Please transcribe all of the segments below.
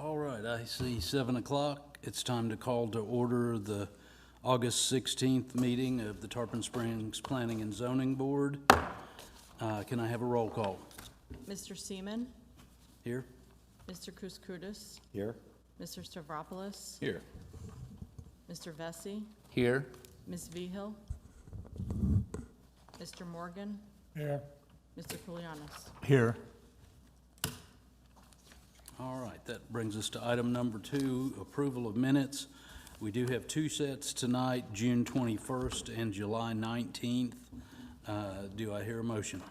All right, I see 7 o'clock. It's time to call to order the August 16th meeting of the Tarpon Springs Planning and Zoning Board. Can I have a roll call? Mr. Seaman? Here? Mr. Kouskoudis? Here. Mr. Stavropoulos? Here. Mr. Vesey? Here. Ms. Vigil? Mr. Morgan? Here. Mr. Koulianos? Here. All right, that brings us to item number 2, approval of minutes. We do have 2 sets tonight, June 21st and July 19th. Do I hear a motion?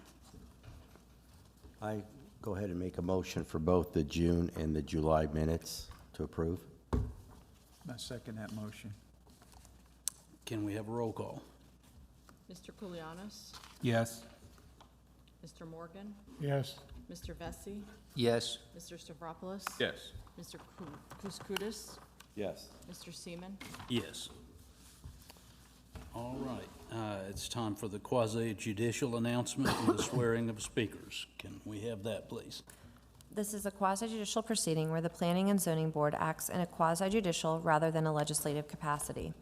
I go ahead and make a motion for both the June and the July minutes to approve. I second that motion. Can we have a roll call? Mr. Koulianos? Yes. Mr. Morgan? Yes. Mr. Vesey? Yes. Mr. Stavropoulos? Yes. Mr. Kouskoudis? Yes. Mr. Seaman? Yes. All right, it's time for the quasi-judicial announcement and the swearing of speakers. Can we have that, please? This is a quasi-judicial proceeding where the Planning and Zoning Board acts in a quasi-judicial rather than a legislative capacity.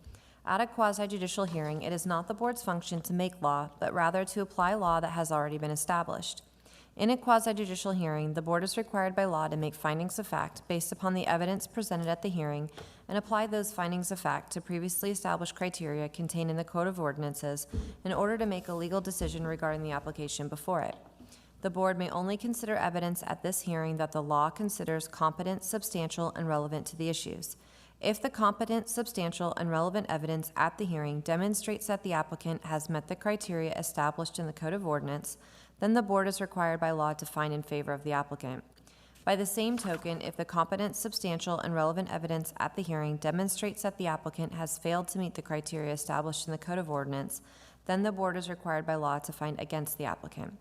At a quasi-judicial hearing, it is not the board's function to make law, but rather to apply law that has already been established. In a quasi-judicial hearing, the board is required by law to make findings of fact based upon the evidence presented at the hearing and apply those findings of fact to previously established criteria contained in the Code of Ordinances in order to make a legal decision regarding the application before it. The board may only consider evidence at this hearing that the law considers competent, substantial, and relevant to the issues. If the competent, substantial, and relevant evidence at the hearing demonstrates that the applicant has met the criteria established in the Code of Ordinance, then the board is required by law to find in favor of the applicant. By the same token, if the competent, substantial, and relevant evidence at the hearing demonstrates that the applicant has failed to meet the criteria established in the Code of Ordinance, then the board is required by law to find against the applicant.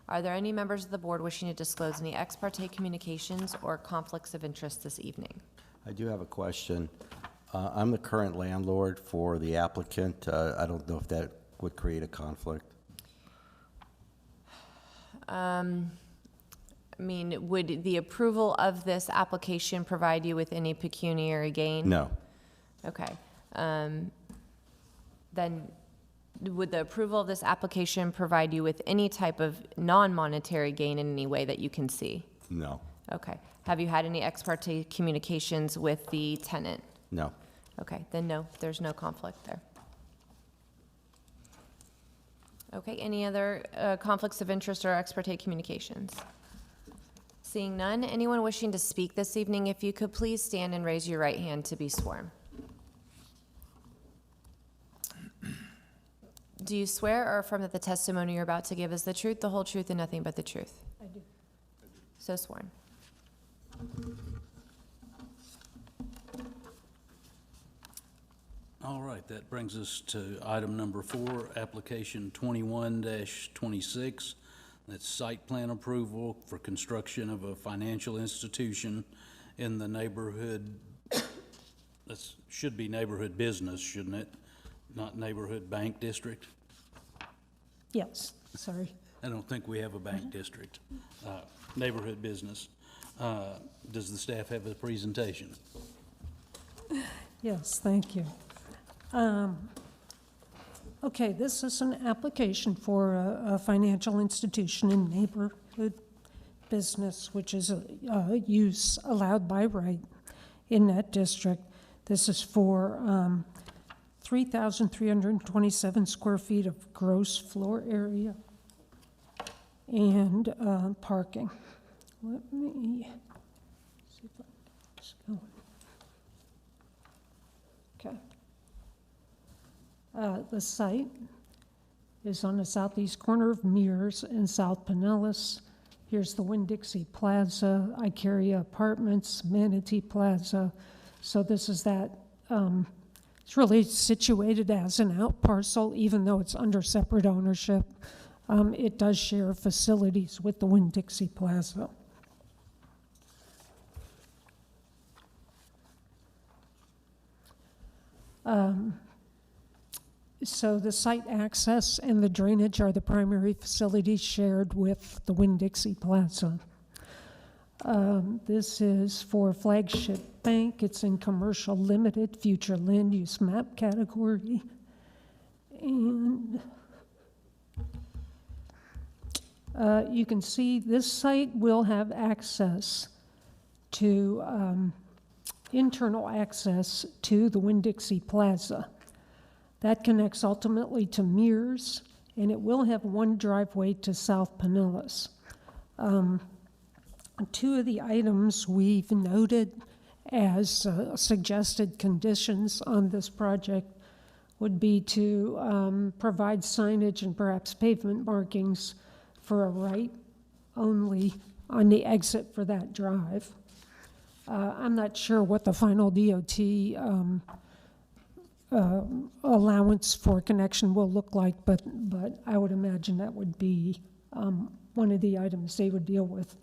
Are there any members of the board wishing to disclose any ex parte communications or conflicts of interest this evening? I do have a question. I'm the current landlord for the applicant. I don't know if that would create a conflict. I mean, would the approval of this application provide you with any pecuniary gain? No. Okay. Then would the approval of this application provide you with any type of non-monetary gain in any way that you can see? No. Okay. Have you had any ex parte communications with the tenant? No. Okay, then no, there's no conflict there. Okay, any other conflicts of interest or ex parte communications? Seeing none, anyone wishing to speak this evening, if you could please stand and raise your right hand to be sworn. Do you swear or affirm that the testimony you're about to give is the truth, the whole truth, and nothing but the truth? I do. So sworn. All right, that brings us to item number 4, application 21-26. That's site plan approval for construction of a financial institution in the neighborhood, that should be neighborhood business, shouldn't it? Not neighborhood bank district? Yes, sorry. I don't think we have a bank district. Neighborhood business. Does the staff have a presentation? Yes, thank you. Okay, this is an application for a financial institution in neighborhood business, which is a use allowed by right in that district. This is for 3,327 square feet of gross floor area and parking. Let me see if I can get this going. Okay. The site is on the southeast corner of Mears and South Pinellas. Here's the Winn-Dixie Plaza, Icaria Apartments, Manatee Plaza. So this is that, it's really situated as an out parcel, even though it's under separate ownership. It does share facilities with the Winn-Dixie Plaza. So the site access and the drainage are the primary facilities shared with the Winn-Dixie Plaza. This is for Flagship Bank. It's in commercial limited, future land use map category. And you can see this site will have access to, internal access to the Winn-Dixie Plaza. That connects ultimately to Mears, and it will have one driveway to South Pinellas. Two of the items we've noted as suggested conditions on this project would be to provide signage and perhaps pavement markings for a right only on the exit for that drive. I'm not sure what the final DOT allowance for connection will look like, but I would imagine that would be one of the items they would deal with.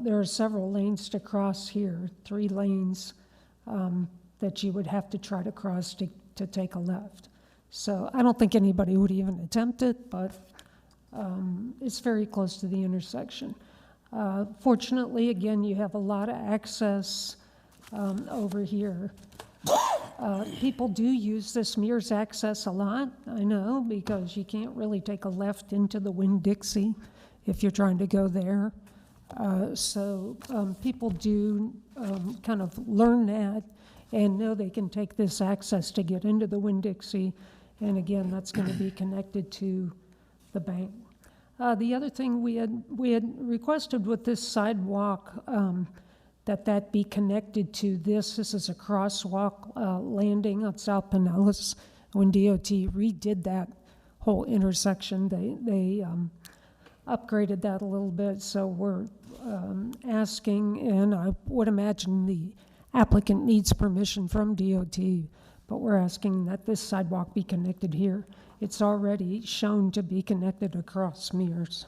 There are several lanes to cross here, 3 lanes that you would have to try to cross to take a left. So I don't think anybody would even attempt it, but it's very close to the intersection. Fortunately, again, you have a lot of access over here. People do use this Mears access a lot, I know, because you can't really take a left into the Winn-Dixie if you're trying to go there. So people do kind of learn that and know they can take this access to get into the Winn-Dixie. And again, that's going to be connected to the bank. The other thing we had requested with this sidewalk that be connected to this. This is a crosswalk landing on South Pinellas. When DOT redid that whole intersection, they upgraded that a little bit. So we're asking, and I would imagine the applicant needs permission from DOT, but we're asking that this sidewalk be connected here. It's already shown to be connected across Mears.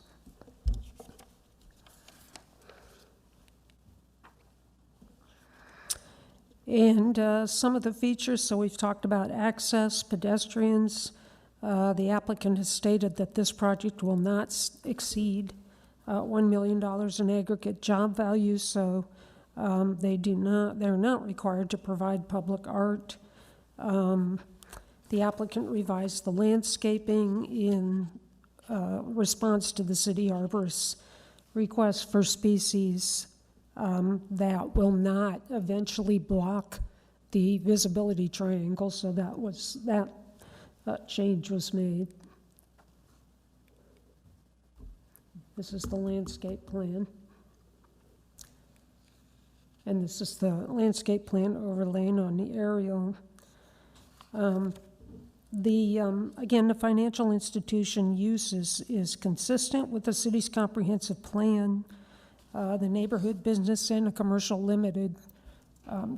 And some of the features, so we've talked about access, pedestrians. The applicant has stated that this project will not exceed $1 million in aggregate job value, so they're not required to provide public art. The applicant revised the landscaping in response to the city arborist's request for species that will not eventually block the visibility triangle, so that change was made. This is the landscape plan. And this is the landscape plan overlain on the aerial. Again, the financial institution use is consistent with the city's comprehensive plan. The neighborhood business and the commercial limited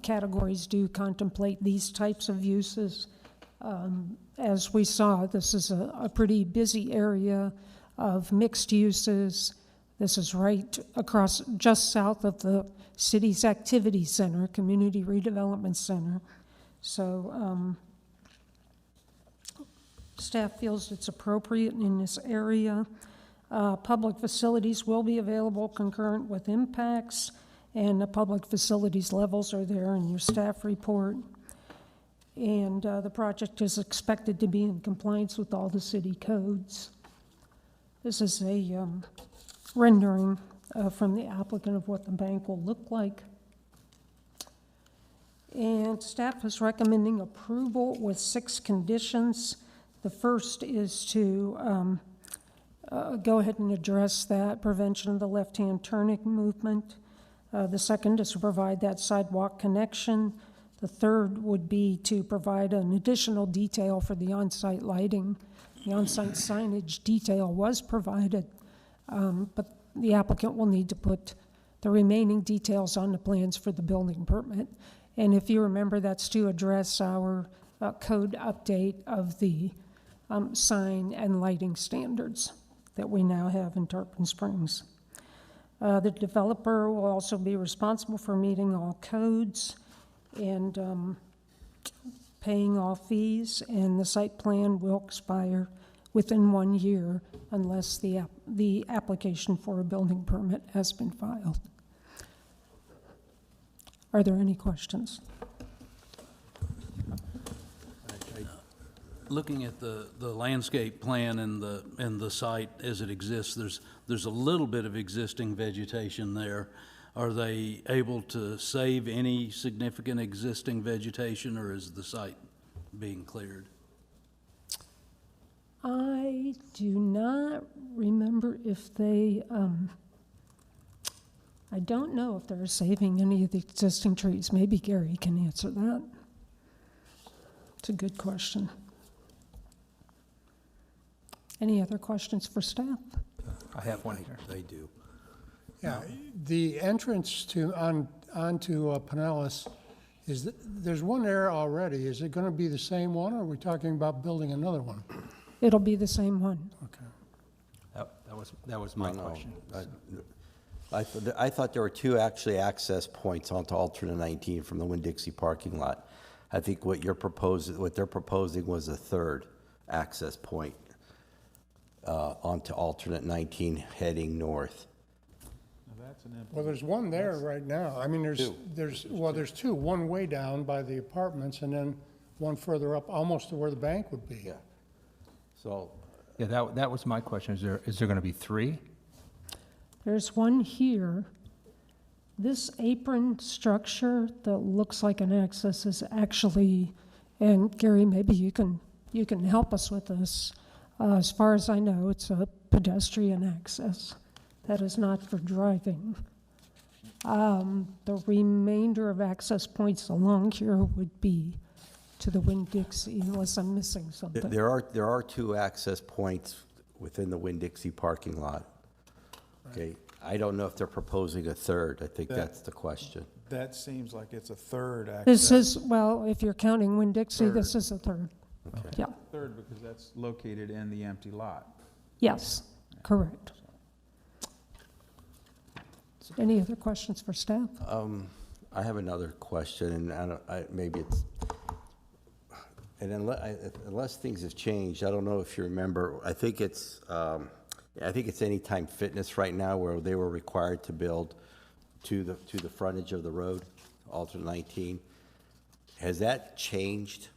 categories do contemplate these types of uses. As we saw, this is a pretty busy area of mixed uses. This is right across, just south of the city's activity center, community redevelopment center. So staff feels it's appropriate in this area. Public facilities will be available concurrent with impacts, and the public facilities levels are there in your staff report. And the project is expected to be in compliance with all the city codes. This is a rendering from the applicant of what the bank will look like. And staff is recommending approval with 6 conditions. The first is to go ahead and address that prevention of the left-hand turning movement. The second is to provide that sidewalk connection. The third would be to provide an additional detail for the on-site lighting. The on-site signage detail was provided, but the applicant will need to put the remaining details on the plans for the building permit. And if you remember, that's to address our code update of the sign and lighting standards that we now have in Tarpon Springs. The developer will also be responsible for meeting all codes and paying all fees, and the site plan will expire within 1 year unless the application for a building permit has been filed. Are there any questions? Looking at the landscape plan and the site as it exists, there's a little bit of existing vegetation there. Are they able to save any significant existing vegetation, or is the site being cleared? I do not remember if they, I don't know if they're saving any of the existing trees. Maybe Gary can answer that. It's a good question. Any other questions for staff? I have one here. They do. Yeah, the entrance onto Pinellas, there's one there already. Is it going to be the same one, or are we talking about building another one? It'll be the same one. Okay. That was my No, question. I thought there were two actually access points onto alternate 19 from the Winn-Dixie parking lot. I think what they're proposing was a third access point onto alternate 19 heading north. Well, there's one there right now. I mean, there's two. One way down by the apartments, and then one further up, almost to where the bank would be. Yeah. So, Yeah, that was my question. Is there going to be three? There's one here. This apron structure that looks like an access is actually, and Gary, maybe you can help us with this. As far as I know, it's a pedestrian access. That is not for driving. The remainder of access points along here would be to the Winn-Dixie, unless I'm missing something. there are two access points within the Winn-Dixie parking lot. Okay, I don't know if they're proposing a third. I think that's the question. That seems like it's a third access. This is, well, if you're counting Winn-Dixie, this is a third. Okay. Yeah, Third, because that's located in the empty lot. yes, correct. Any other questions for staff? I have another question, and maybe it's, and unless things have changed, I don't know if you remember, I think it's Anytime Fitness right now, where they were required to build to the frontage of the road, alternate 19. Has that changed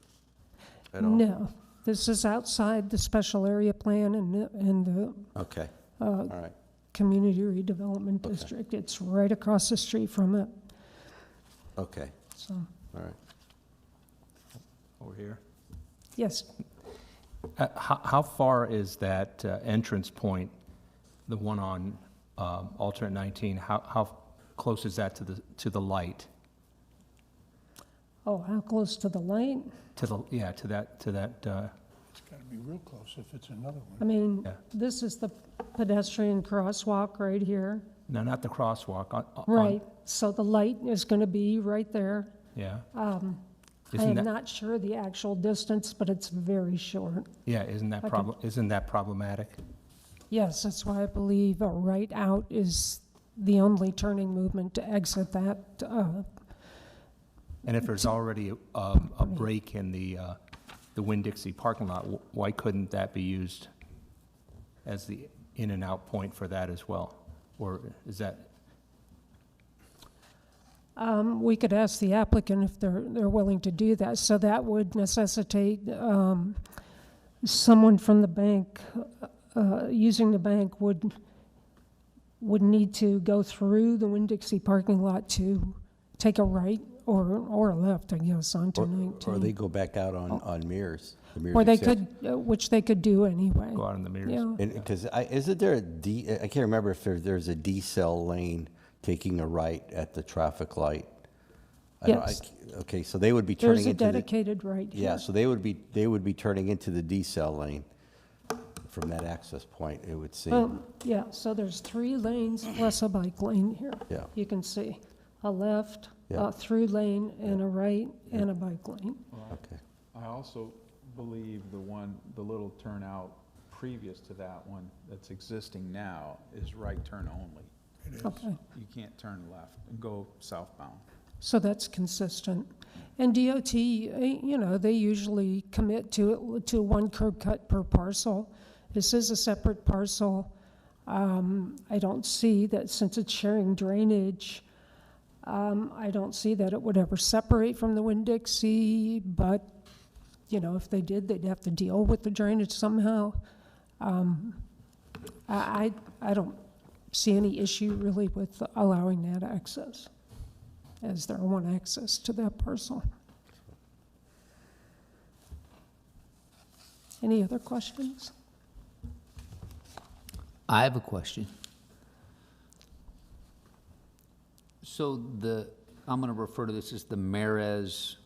at all? No, this is outside the special area plan and the Okay, all right. community redevelopment Okay. district. It's right across the street from it, Okay, so, all right. Over here. yes. How far is that entrance point, the one on alternate 19? How close is that to the light? Oh, how close to the light? To that. It's got to be real close if it's another one. I mean, Yeah. this is the pedestrian crosswalk right here. No, not the crosswalk. Right, so the light is going to be right there. Yeah. I am not sure the actual distance, but it's very short. Yeah. Isn't that problematic? Yes, that's why I believe a right out is the only turning movement to exit that. And if there's already a break in the Winn-Dixie parking lot, why couldn't that be used as the in and out point for that as well? Or is that? We could ask the applicant if they're willing to do that. So that would necessitate someone from the bank, using the bank would need to go through the Winn-Dixie parking lot to take a right or a left, I guess, onto 19. Or they go back out on Mears. the Mears Or they extension. could, which they could do anyway. Go out in the mirrors. Yeah. Because isn't there I can't remember if there's a D-cell lane taking a right at the traffic light. Yes. Okay, so they would be turning There's a into the. dedicated right here. Yeah, so they would be turning into the D-cell lane from that access point, it would seem. Yeah, so there's 3 lanes plus a bike lane here. Yeah. You can see a left, Yeah. a through lane, and a right, and a bike lane. Okay. I also believe the little turnout previous to that one that's existing now is right turn only. Okay, You can't turn left and go southbound. so that's consistent. And DOT, they usually commit to 1 curb cut per parcel. This is a separate parcel. I don't see that since it's sharing drainage, I don't see that it would ever separate from the Winn-Dixie, but, you know, if they did, they'd have to deal with the drainage somehow. I don't see any issue really with allowing that access, as their one access to that parcel. Any other questions? I have a question. So I'm going to refer to this as the Marez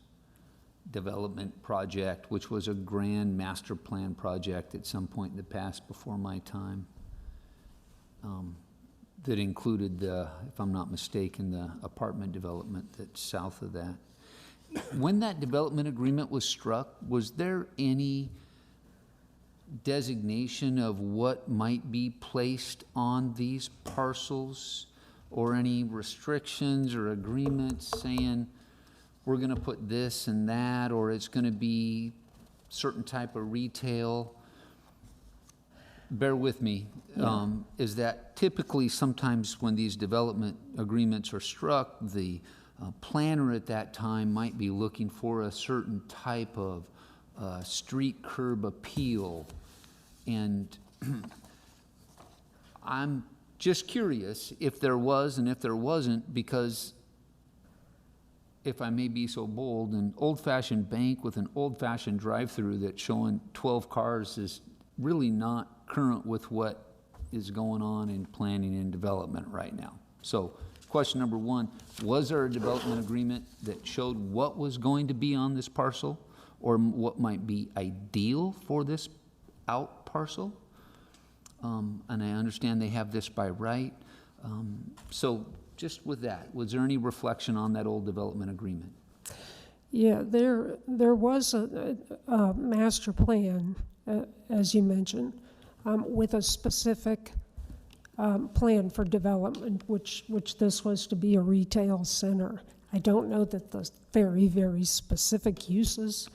Development Project, which was a grand master plan project at some point in the past before my time, that included if I'm not mistaken, the apartment development that's south of that. When that development agreement was struck, was there any designation of what might be placed on these parcels, or any restrictions or agreements saying we're going to put this and that, or it's going to be certain type of retail? Bear with me. Is that typically sometimes when these development agreements are struck, the planner at that time might be looking for a certain type of street curb appeal? And I'm just curious if there was and if there wasn't, because if I may be so bold, an old-fashioned bank with an old-fashioned drive-through that's showing 12 cars is really not current with what is going on in planning and development right now. So question number one, was there a development agreement that showed what was going to be on this parcel, or what might be ideal for this out parcel? And I understand they have this by right. So just with that, was there any reflection on that old development agreement? Yeah, there was a master plan, as you mentioned, with a specific plan for development, which this was to be a retail center. I don't know that the very, very specific uses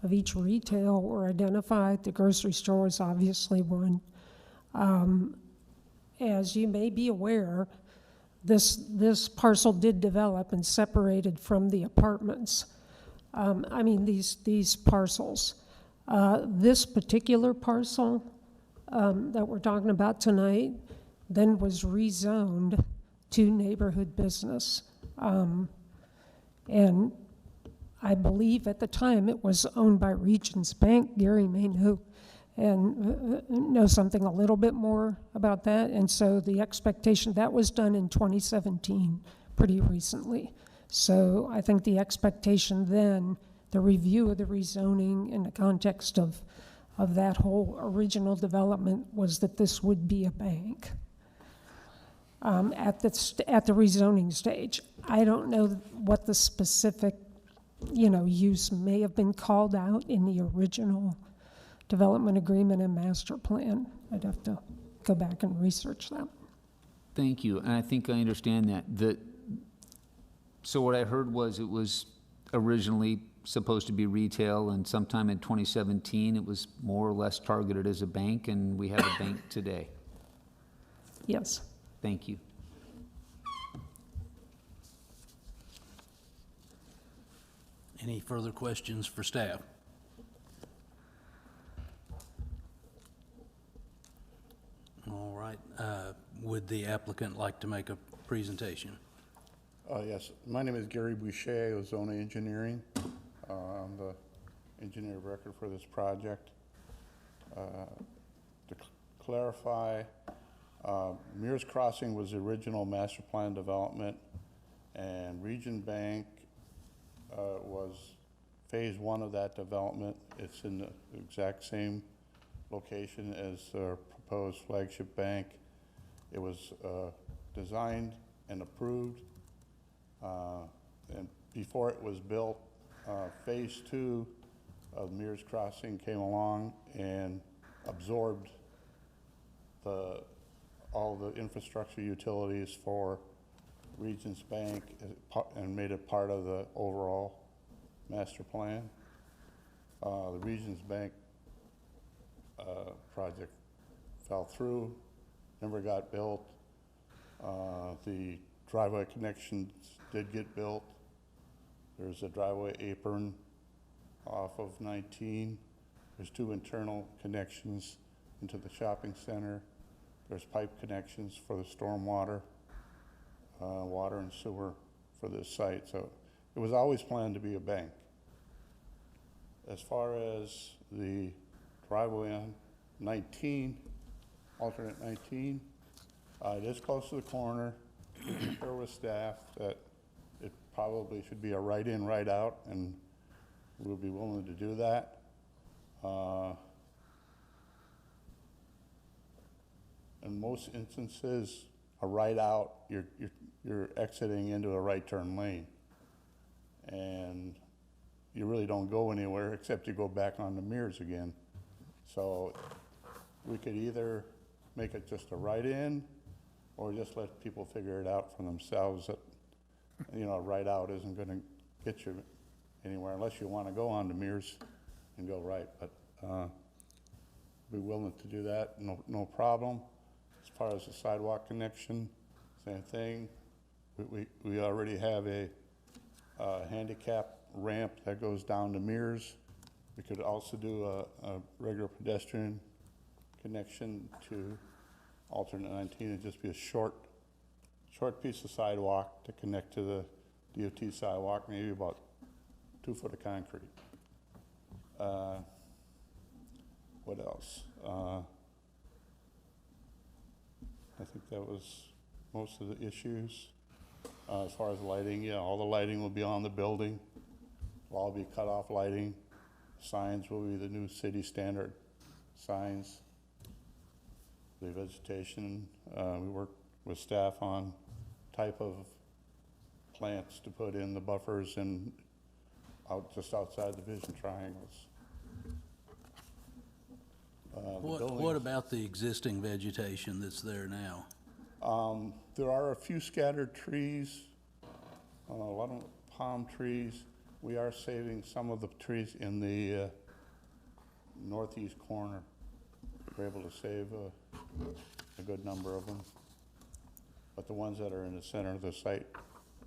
of each retail were identified. The grocery store was obviously one. As you may be aware, this parcel did develop and separated from the apartments. These parcels. This particular parcel that we're talking about tonight then was rezoned to neighborhood business. And I believe at the time it was owned by Regions Bank. Gary may know something a little bit more about that. And so the expectation, that was done in 2017, pretty recently. So I think the expectation then, the review of the rezoning in the context of that whole original development, was that this would be a bank at the rezoning stage. I don't know what the specific, use may have been called out in the original development agreement and master plan. I'd have to go back and research that. Thank you, and I think I understand that. So what I heard was it was originally supposed to be retail, and sometime in 2017 it was more or less targeted as a bank, and we have a bank today. Yes. Thank you. Any further questions for staff? All right. Would the applicant like to make a presentation? Yes, my name is Gary Boucher of Zona Engineering. I'm the engineer of record for this project. To clarify, Mears Crossing was the original master plan development, and Region Bank was phase one of that development. It's in the exact same location as the proposed flagship bank. It was designed and approved, and before it was built, phase two of Mears Crossing came along and absorbed all the infrastructure utilities for Regions Bank and made it part of the overall master plan. The Regions Bank project fell through, never got built. The driveway connections did get built. There's a driveway apron off of 19. There's 2 internal connections into the shopping center. There's pipe connections for the stormwater, water and sewer for this site. So it was always planned to be a bank. As far as the driveway on 19, alternate 19, it is close to the corner. We concur with staff that it probably should be a right-in, right-out, and we'll be willing to do that. In most instances, a right-out, you're exiting into a right turn lane. And you really don't go anywhere except you go back on the mirrors again. So we could either make it just a right-in or just let people figure it out for themselves that, you know, a right-out isn't gonna get you anywhere unless you wanna go on the mirrors and go right. But be willing to do that, no problem. As far as the sidewalk connection, same thing. We already have a handicap ramp that goes down to Mears. We could also do a regular pedestrian connection to alternate 19. It'd just be a short piece of sidewalk to connect to the DOT sidewalk, maybe about 2 foot of concrete. What else? I think that was most of the issues. As far as lighting, yeah, all the lighting will be on the building. It'll all be cut-off lighting. Signs will be the new city standard signs. The vegetation, we work with staff on type of plants to put in the buffers and just outside the vision triangles. What about the existing vegetation that's there now? There are a few scattered trees, a lot of palm trees. We are saving some of the trees in the northeast corner. We're able to save a good number of them. But the ones that are in the center of the site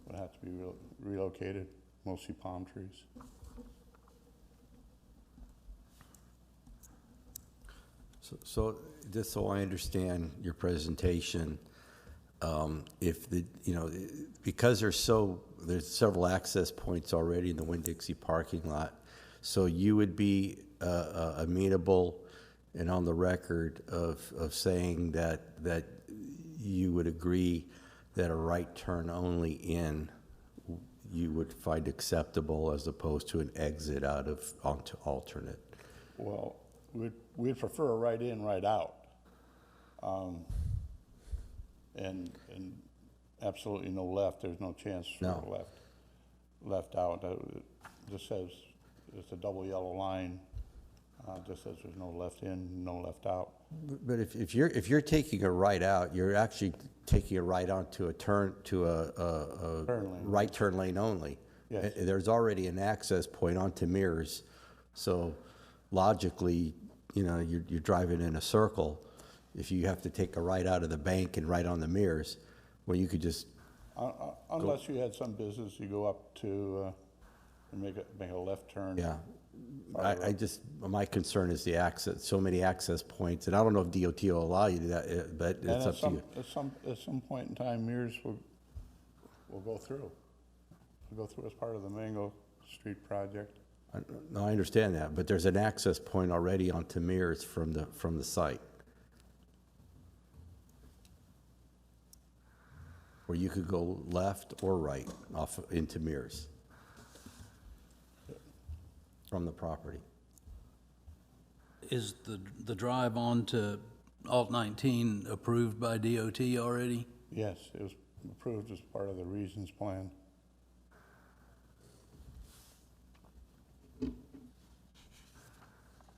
would have to be relocated, mostly palm trees. So just so I understand your presentation, if the, you know, because there's several access points already in the Winn-Dixie parking lot, so you would be amenable and on the record of saying that you would agree that a right turn only in you would find acceptable as opposed to an exit out of onto alternate? Well, we'd prefer a right in, right out. And absolutely no left. There's no chance for No. left out. It just says it's a double yellow line. Just says there's no left in, no left out. But if you're taking a right out, you're actually taking a right onto a turn to a Turn lane. right turn lane only. Yes. There's already an access point onto Mears, so logically, you know, you're driving in a circle. If you have to take a right out of the bank and right on the Mears, well, you could just Unless you had some business, you go up to and make a left turn. yeah. I just, my concern is the access, so many access points, and I don't know if DOT will allow you to do that, but it's up to you. At some point in time, Mears will go through. We'll go through as part of the Mango Street project. No, I understand that, but there's an access point already onto Mears from the site, where you could go left or right off into Mears from the property. Is the drive on to Alt 19 approved by DOT already? Yes, it was approved as part of the Regions Plan.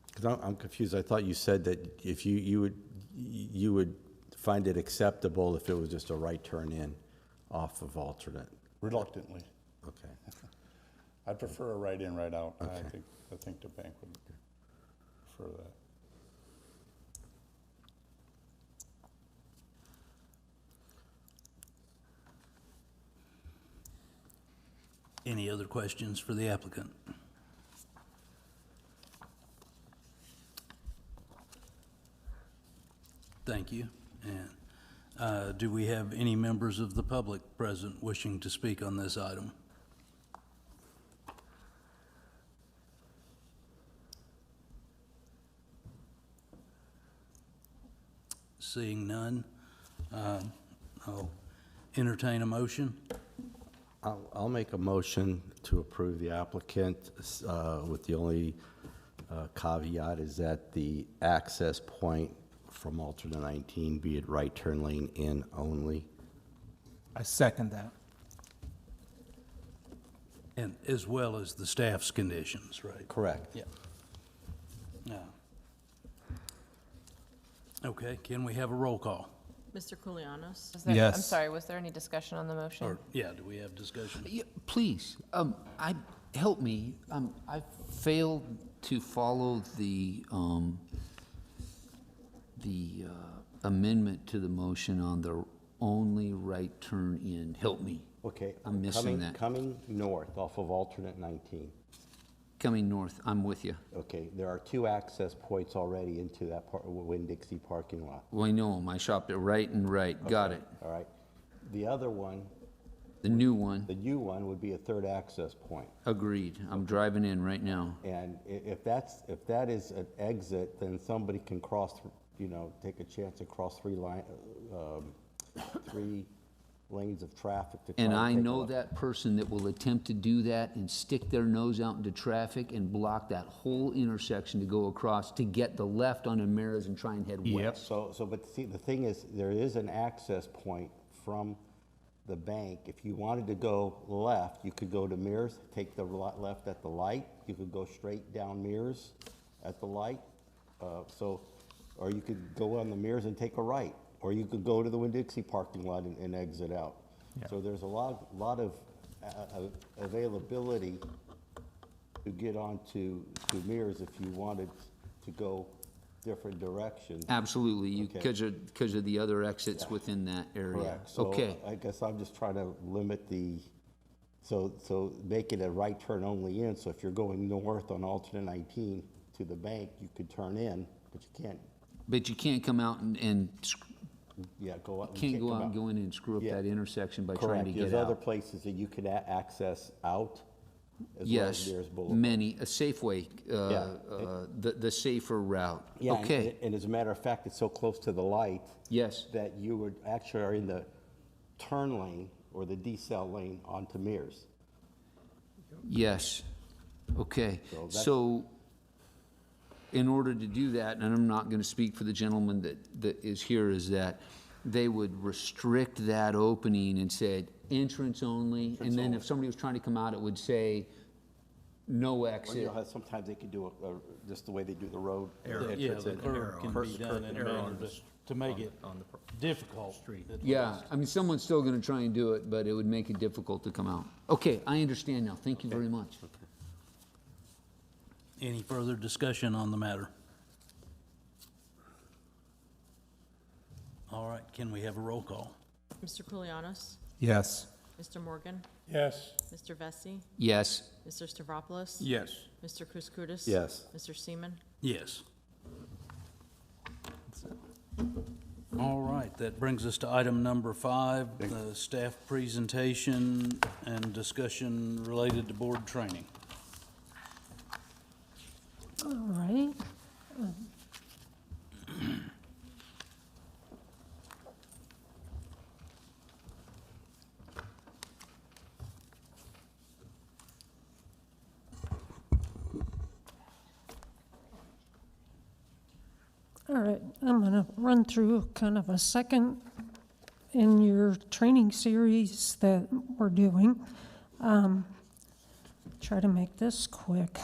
Because I'm confused. I thought you said that if you would find it acceptable if it was just a right turn in off of alternate. Reluctantly. Okay. I'd prefer a right in, right out. Okay. I think the bank would prefer that. further questions for the applicant? Thank you. And do we have any members of the public present wishing to speak on this item? Seeing none, I'll entertain a motion. I'll make a motion to approve the applicant with the only caveat is that the access point from alternate 19 be at right turn lane in only. I second that. And as well as the staff's conditions, right? Correct. Yeah. Yeah. Okay, can we have a roll call? Mr. Koulianos? Was there- I'm Yes. sorry, was there any discussion on the motion? Or, yeah, do we have discussion? Yeah, please, help me. I failed to follow the amendment to the motion on the only right turn in. Help me. Okay. I'm missing that. Coming north off of alternate 19. Coming north, I'm with you. Okay, there are 2 access points already into that Winn-Dixie parking lot. Well, I know 'em. I shopped it right and right. Got it. All right. The other one, The new one, the new one, would be a 3rd access point. agreed. I'm driving in right now. And if that is an exit, then somebody can cross, take a chance to cross 3 lanes of traffic to try And and I take a know look. that person that will attempt to do that and stick their nose out into traffic and block that whole intersection to go across to get the left on Ameris and try and head Yep. west. But see, the thing is, there is an access point from the bank. If you wanted to go left, you could go to Mears, take the left at the light. You could go straight down Mears at the light. Or you could go on the Mears and take a right. Or you could go to the Winn-Dixie parking lot and exit out. Yeah. So there's a lot of availability to get onto Mears if you wanted to go different directions. Absolutely, you, Okay. because of the other exits within that area. Correct. So Okay, I guess I'm just trying to limit so make it a right turn only in. So if you're going north on alternate 19 to the bank, you could turn in, but you can't, but you can't come out and go out. you can't go come out and go in and screw up Yeah. that intersection by trying Correct. to There's get other out. places that you could access out as well as Yes, Mears Boulevard. many, a Safeway, Yeah. the safer route. Yeah, Okay, and as a matter of fact, it's so close to the light yes, that you would actually are in the turn lane or the decel lane onto Mears. yes, okay. So that's- So, in order to do that, and I'm not gonna speak for the gentleman that is here, is that they would restrict that opening and said entrance only, and then if somebody was trying to come out, it would say no Well, exit. sometimes they could do just the way they do the road. Yeah, entrance the and- curve can be done in a manner to make it difficult. at Yeah, least. I mean, someone's still gonna try and do it, but it would make it difficult to come out. Okay, I understand now, thank you very much. Any further discussion on the matter? All right, can we have a roll call? Mr. Koulianos? Yes. Mr. Morgan? Yes. Mr. Vesey? Yes, Mr. Stavropoulos? Yes. Mr. Kouskoudis? Yes. Mr. Seaman? Yes. All right, that brings us to item number 5, the staff presentation and discussion related to board training. All right. All right, I'm going to run through kind of a second in your training series that we're doing. Try to make this quick.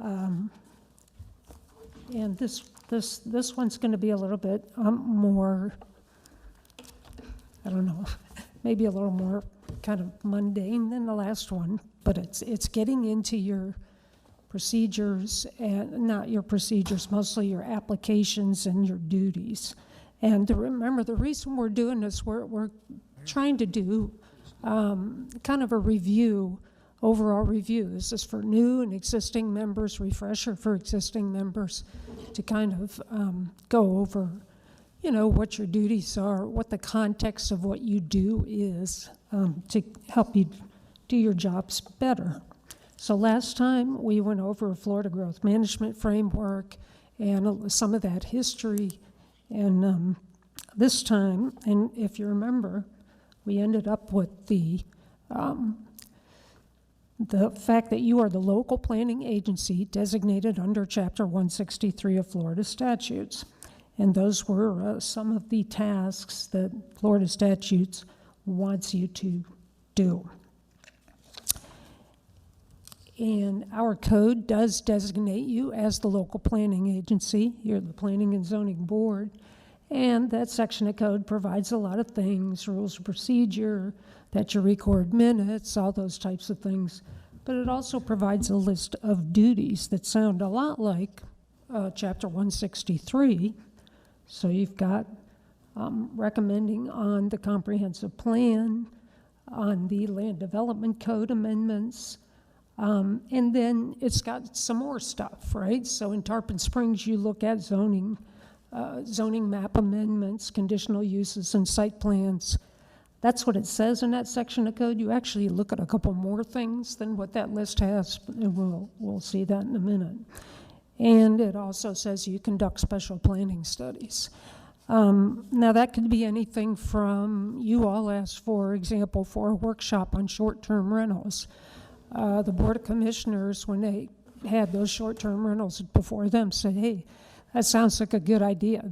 And this one's going to be a little bit more, I don't know, maybe a little more kind of mundane than the last one, but it's getting into your procedures, and not your procedures, mostly your applications and your duties. And remember, the reason we're doing this, we're trying to do kind of a review overall review. This is for new and existing members, refresher for existing members, to kind of go over, you know, what your duties are, what the context of what you do is, to help you do your jobs better. So last time we went over a Florida Growth Management Framework and some of that history, and this time, and if you remember, we ended up with the fact that you are the local planning agency designated under Chapter 163 of Florida statutes. And those were some of the tasks that Florida statutes wants you to do. And our code does designate you as the local planning agency. You're the Planning and Zoning Board. And that section of code provides a lot of things, rules of procedure, that you record minutes, all those types of things. But it also provides a list of duties that sound a lot like Chapter 163. So you've got recommending on the comprehensive plan, on the land development code amendments, and then it's got some more stuff, right? So in Tarpon Springs, you look at zoning map amendments, conditional uses, and site plans. That's what it says in that section of code. You actually look at a couple more things than what that list has, and we'll see that in a minute. And it also says you conduct special planning studies. Now that could be anything from, you all asked, for example, for a workshop on short-term rentals. The Board of Commissioners, when they had those short-term rentals before them, said, hey, that sounds like a good idea.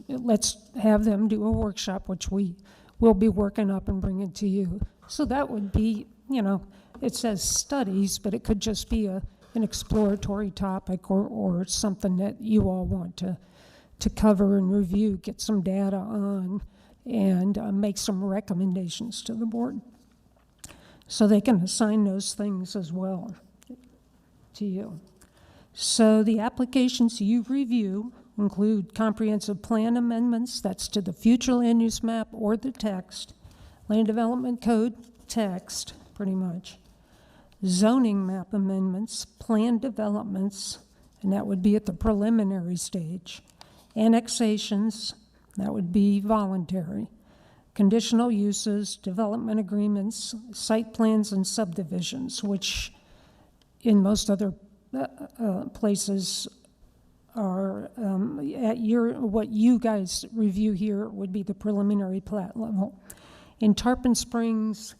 Let's have them do a workshop, which we will be working up and bringing to you. So that would be, you know, it says studies, but it could just be an exploratory topic or something that you all want to cover and review, get some data on, and make some recommendations to the board. So they can assign those things as well to you. So the applications you review include comprehensive plan amendments, that's to the future land use map or the text, land development code text, pretty much, zoning map amendments, plan developments, and that would be at the preliminary stage, annexations, that would be voluntary, conditional uses, development agreements, site plans, and subdivisions, which in most other places are at what you guys review here would be the preliminary plat level. In Tarpon Springs,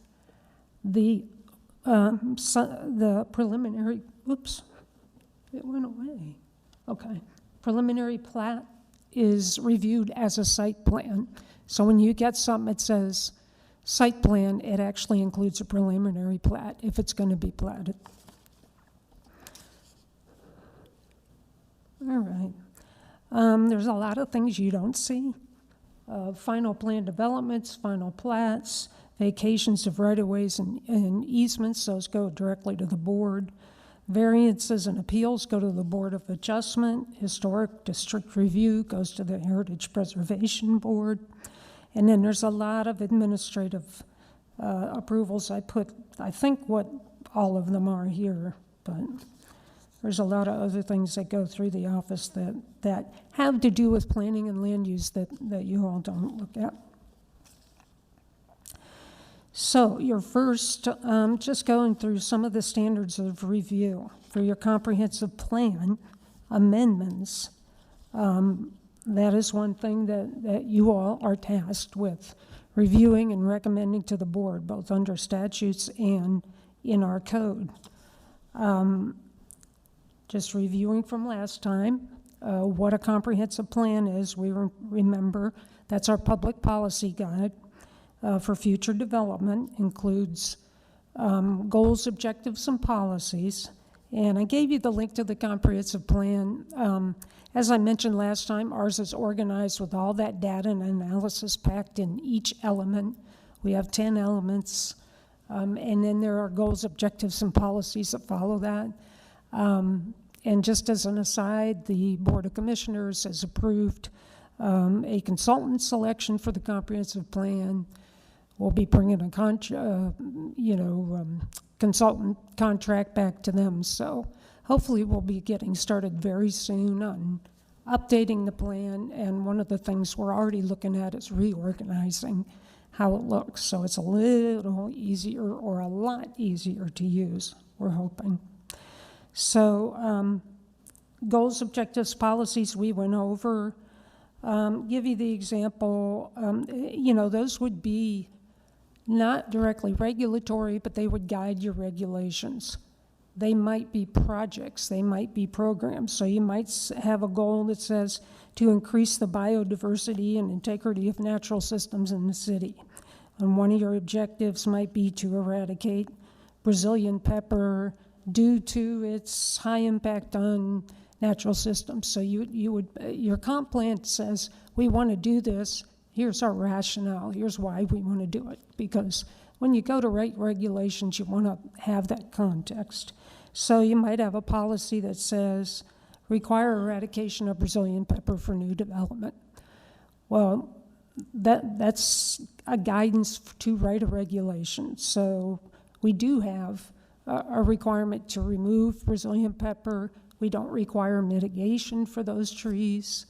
the preliminary, oops, it went away. Okay, preliminary plat is reviewed as a site plan. So when you get something that says site plan, it actually includes a preliminary plat if it's going to be platted. All right. There's a lot of things you don't see. Final plan developments, final plats, vacations of right-of-ways and easements, those go directly to the board. Variances and appeals go to the Board of Adjustment. Historic District Review goes to the Heritage Preservation Board. And then there's a lot of administrative approvals. I think what all of them are here, but there's a lot of other things that go through the office that have to do with planning and land use that you all don't look at. So your first, just going through some of the standards of review for your comprehensive plan amendments. That is one thing that you all are tasked with reviewing and recommending to the board, both under statutes and in our code. Just reviewing from last time, what a comprehensive plan is. We remember that's our public policy guide for future development, includes goals, objectives, and policies. And I gave you the link to the comprehensive plan. As I mentioned last time, ours is organized with all that data and analysis packed in each element. We have 10 elements, and then there are goals, objectives, and policies that follow that. And just as an aside, the Board of Commissioners has approved a consultant selection for the comprehensive plan. We'll be bringing a consultant contract back to them. So hopefully we'll be getting started very soon on updating the plan, and one of the things we're already looking at is reorganizing how it looks, so it's a little easier or a lot easier to use, we're hoping. So goals, objectives, policies we went over. Give you the example, those would be not directly regulatory, but they would guide your regulations. They might be projects, they might be programs. So you might have a goal that says to increase the biodiversity and integrity of natural systems in the city. And one of your objectives might be to eradicate Brazilian pepper due to its high impact on natural systems. So your comp plan says, we want to do this, here's our rationale, here's why we want to do it. Because when you go to write regulations, you want to have that context. So you might have a policy that says, require eradication of Brazilian pepper for new development. Well, that's a guidance to write a regulation. So we do have a requirement to remove Brazilian pepper. We don't require mitigation for those trees,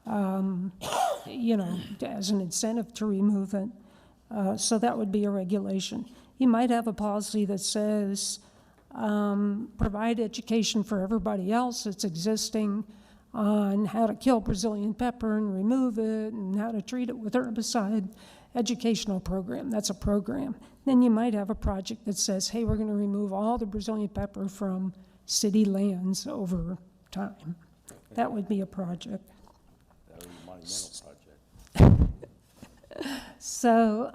as an incentive to remove it. So that would be a regulation. You might have a policy that says, provide education for everybody else that's existing on how to kill Brazilian pepper and remove it and how to treat it with herbicide. Educational program, that's a program. Then you might have a project that says, hey, we're going to remove all the Brazilian pepper from city lands over time. That would be a project. That would be a monumental project. So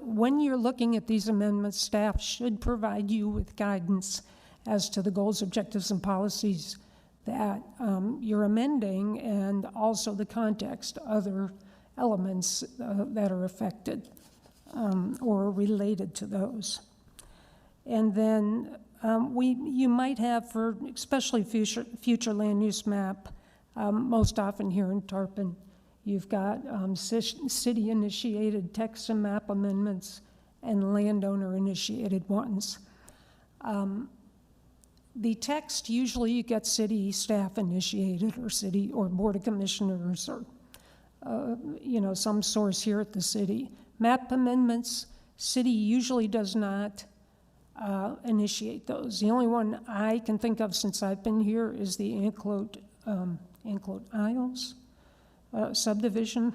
when you're looking at these amendments, staff should provide you with guidance as to the goals, objectives, and policies that you're amending, and also the context, other elements that are affected or related to those. And then you might have, for especially future land use map, most often here in Tarpon, you've got city-initiated text and map amendments and landowner-initiated ones. The text, usually you get city staff initiated or city or board of commissioners or some source here at the city. Map amendments, city usually does not initiate those. The only one I can think of since I've been here is the Anclote Isles subdivision,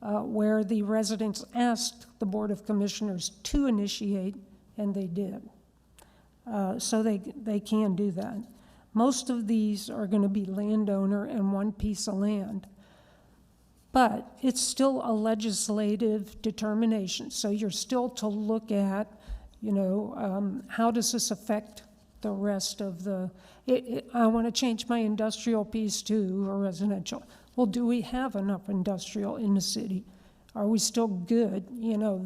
where the residents asked the Board of Commissioners to initiate, and they did. So they can do that. Most of these are going to be landowner and one piece of land. But it's still a legislative determination. So you're still to look at, how does this affect the rest of the, I want to change my industrial piece to a residential. Well, do we have enough industrial in the city? Are we still good?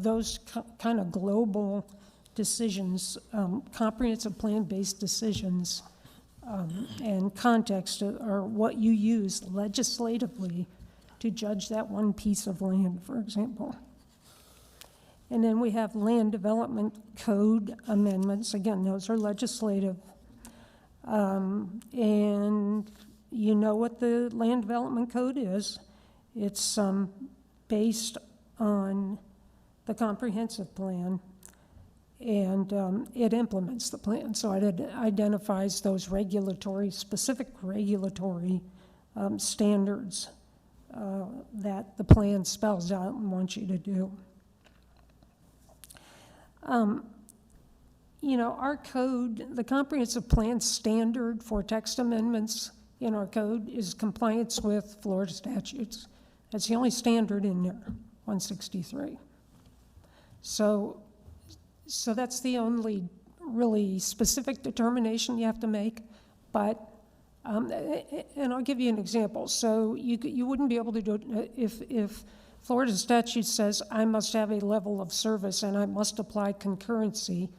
Those kind of global decisions, comprehensive plan-based decisions, and context are what you use legislatively to judge that one piece of land, for example. And then we have land development code amendments. Again, those are legislative. And you know what the land development code is. It's based on the comprehensive plan, and it implements the plan. So it identifies those specific regulatory standards that the plan spells out and wants you to do. Our code, the comprehensive plan standard for text amendments in our code is compliance with Florida statutes. That's the only standard in there, 163. So that's the only really specific determination you have to make. But, and I'll give you an example. So you wouldn't be able to do it if Florida statute says I must have a level of service and I must apply concurrency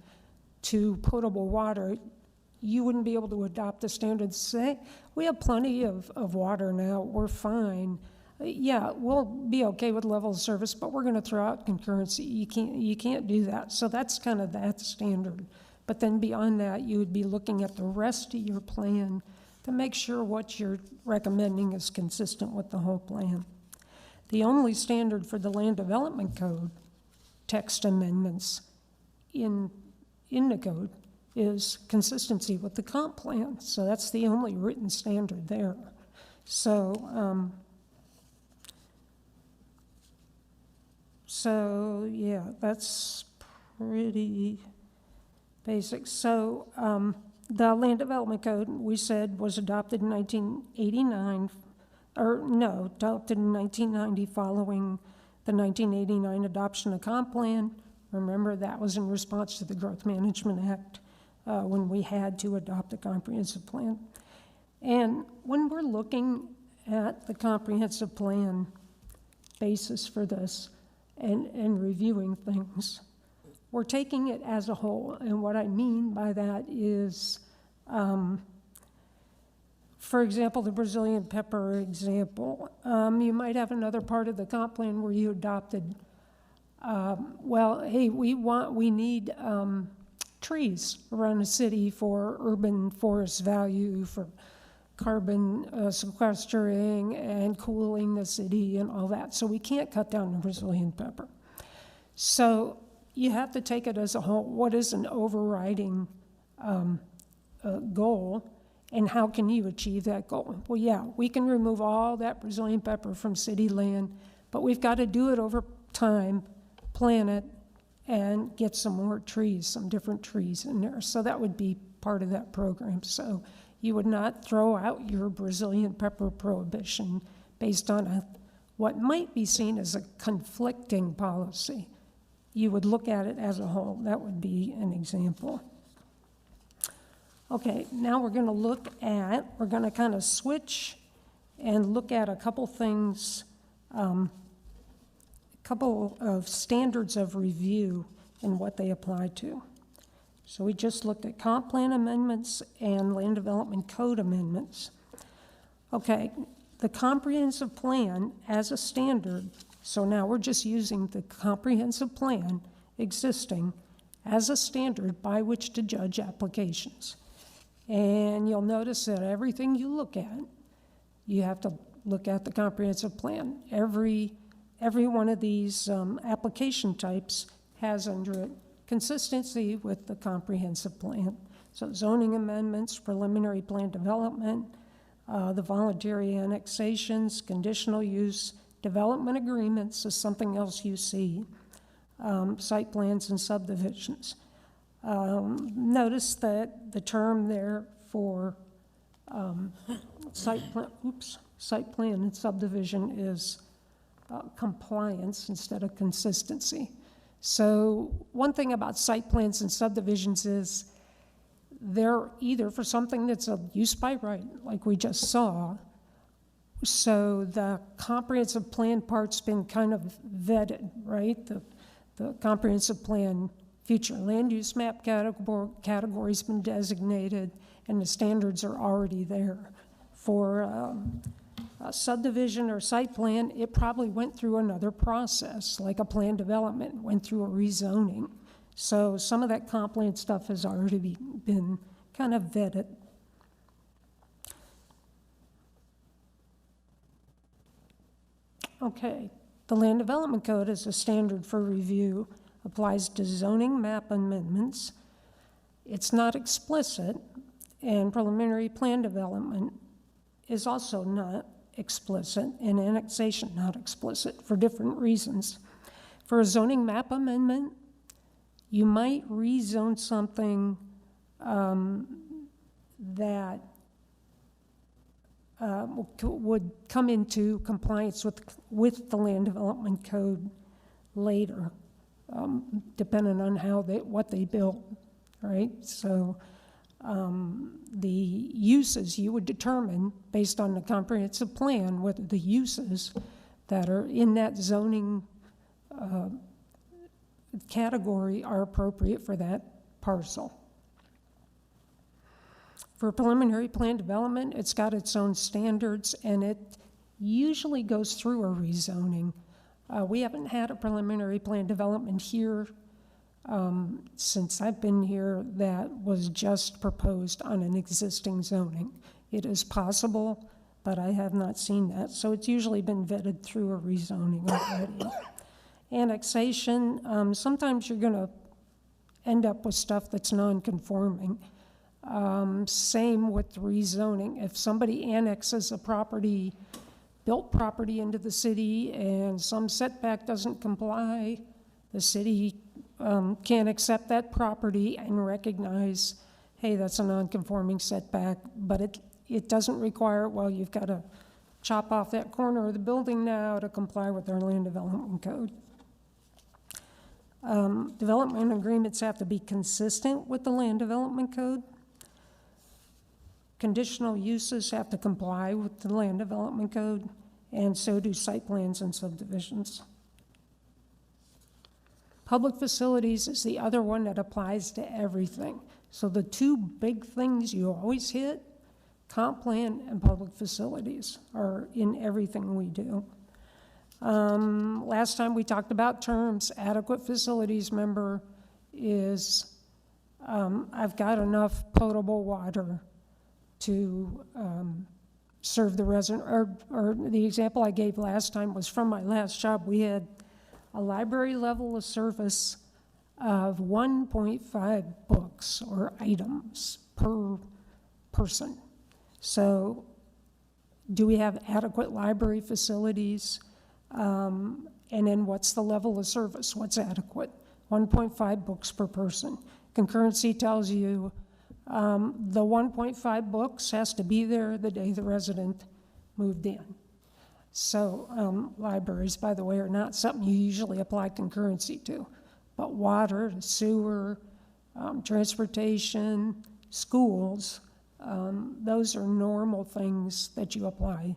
to potable water. You wouldn't be able to adopt the standard and say, we have plenty of water now, we're fine. Yeah, we'll be okay with level of service, but we're gonna throw out concurrency. You can't do that. So that's kind of that standard. But then beyond that, you would be looking at the rest of your plan to make sure what you're recommending is consistent with the whole plan. The only standard for the land development code text amendments in the code is consistency with the comp plan. So that's the only written standard there. So yeah, that's pretty basic. So the land development code, we said, was adopted in 1989, or no, adopted in 1990 following the 1989 adoption of comp plan. Remember, that was in response to the Growth Management Act when we had to adopt a comprehensive plan. And when we're looking at the comprehensive plan basis for this and reviewing things, we're taking it as a whole. And what I mean by that is, for example, the Brazilian pepper example. You might have another part of the comp plan where you adopted, well, hey, we need trees around the city for urban forest value, for carbon sequestering and cooling the city and all that. So we can't cut down the Brazilian pepper. So you have to take it as a whole. What is an overriding goal, and how can you achieve that goal? Well, yeah, we can remove all that Brazilian pepper from city land, but we've got to do it over time, plan it, and get some more trees, some different trees in there. So that would be part of that program. So you would not throw out your Brazilian pepper prohibition based on what might be seen as a conflicting policy. You would look at it as a whole. That would be an example. Okay, now we're going to kind of switch and look at a couple things, a couple of standards of review and what they apply to. So we just looked at comp plan amendments and land development code amendments. Okay, the comprehensive plan as a standard, so now we're just using the comprehensive plan existing as a standard by which to judge applications. And you'll notice that everything you look at, you have to look at the comprehensive plan. Every one of these application types has under it consistency with the comprehensive plan. So zoning amendments, preliminary plan development, the voluntary annexations, conditional use, development agreements is something else you see, site plans and subdivisions. Notice that the term there for site plan and subdivision is compliance instead of consistency. So one thing about site plans and subdivisions is they're either for something that's a use by right, like we just saw, so the comprehensive plan part's been kind of vetted, right? The comprehensive plan future land use map category's been designated, and the standards are already there. For a subdivision or site plan, it probably went through another process, like a plan development, went through a rezoning. So some of that comp plan stuff has already been kind of vetted. Okay, the Land Development Code is a standard for review, applies to zoning map amendments. It's not explicit, and preliminary plan development is also not explicit, and annexation not explicit for different reasons. For a zoning map amendment, you might rezone something that would come into compliance with the Land Development Code later, depending on what they built, right? So the uses you would determine based on the comprehensive plan, whether the uses that are in that zoning category are appropriate for that parcel. For preliminary plan development, it's got its own standards, and usually goes through a rezoning. We haven't had a preliminary plan development here since I've been here that was just proposed on an existing zoning. It is possible, but I have not seen that. So it's usually been vetted through a rezoning already. Annexation, sometimes you're going to end up with stuff that's non-conforming. Same with rezoning. If somebody annexes a property, built property into the city, and some setback doesn't comply, the city can't accept that property and recognize, hey, that's a non-conforming setback, but it doesn't require, well, you've got to chop off that corner of the building now to comply with our land development code. Development agreements have to be consistent with the land development code. Conditional uses have to comply with the land development code, and so do site plans and subdivisions. Public facilities is the other one that applies to everything. So the two big things you always hit, comp plan and public facilities, are in everything we do. Last time we talked about terms. Adequate facilities member is, I've got enough potable water to serve the resident, or the example I gave last time was from my last job. We had a library level of service of 1.5 books or items per person. So do we have adequate library facilities? And then what's the level of service? What's adequate? 1.5 books per person. Concurrency tells you the 1.5 books has to be there the day the resident moved in. So libraries, by the way, are not something you usually apply concurrency to. But water, sewer, transportation, schools, those are normal things that you apply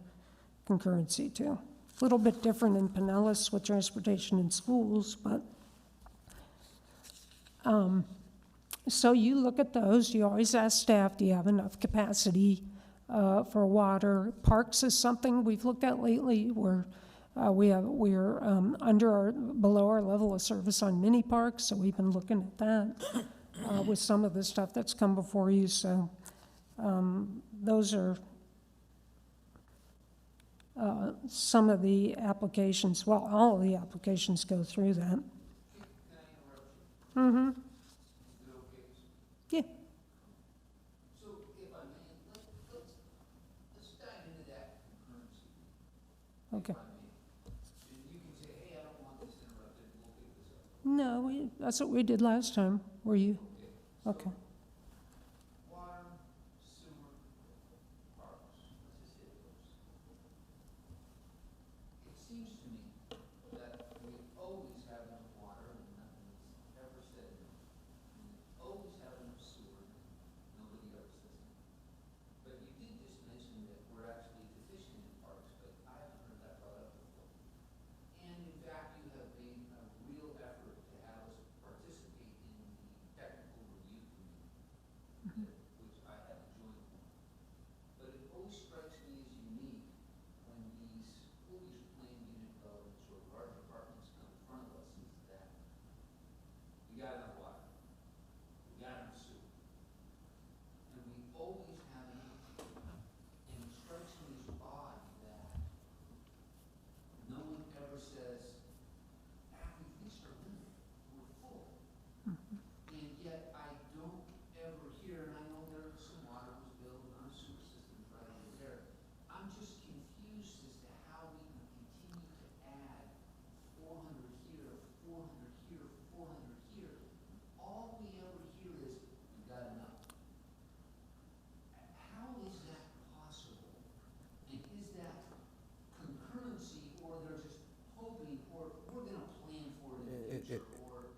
concurrency to. A little bit different in Pinellas with transportation and schools, but so you look at those. You always ask staff, do you have enough capacity for water? Parks is something we've looked at lately where we're below our level of service on mini parks, so we've been looking at that with some of the stuff that's come before you. So those are some of the applications. Well, all of the applications go through that. Mm-hmm. Yeah. So if I may, let's dive into that concurrency. Okay. If I may. And you can say, hey, I don't want this interrupted, we'll pick this up. No, that's what we did last time. Were you? Okay. Water, sewer, parks, let's just hit those. It seems to me that we always have enough water and nothing is ever said. We always have enough sewer, nobody ever says anything. But you did just mention that we're actually deficient in parks, but I haven't heard that brought up before. And in fact, you have made a real effort to have us participate in the technical review committee, which I have joined. But it always strikes me as unique when these fully planned unit developments or large apartments come in front of us, is that we got enough water, we got enough sewer, and we always have enough. And it strikes me as odd that no one ever says, we've reached our limit, we're full. And yet I don't ever hear, and I know there some water was built on a sewer system right over there. I'm just confused as to how we can continue to add 400 here, 400 here, 400 here. All we ever hear is, we got enough. How is that possible? And is that concurrency, or they're just hoping, or we're gonna plan for it in the future, or,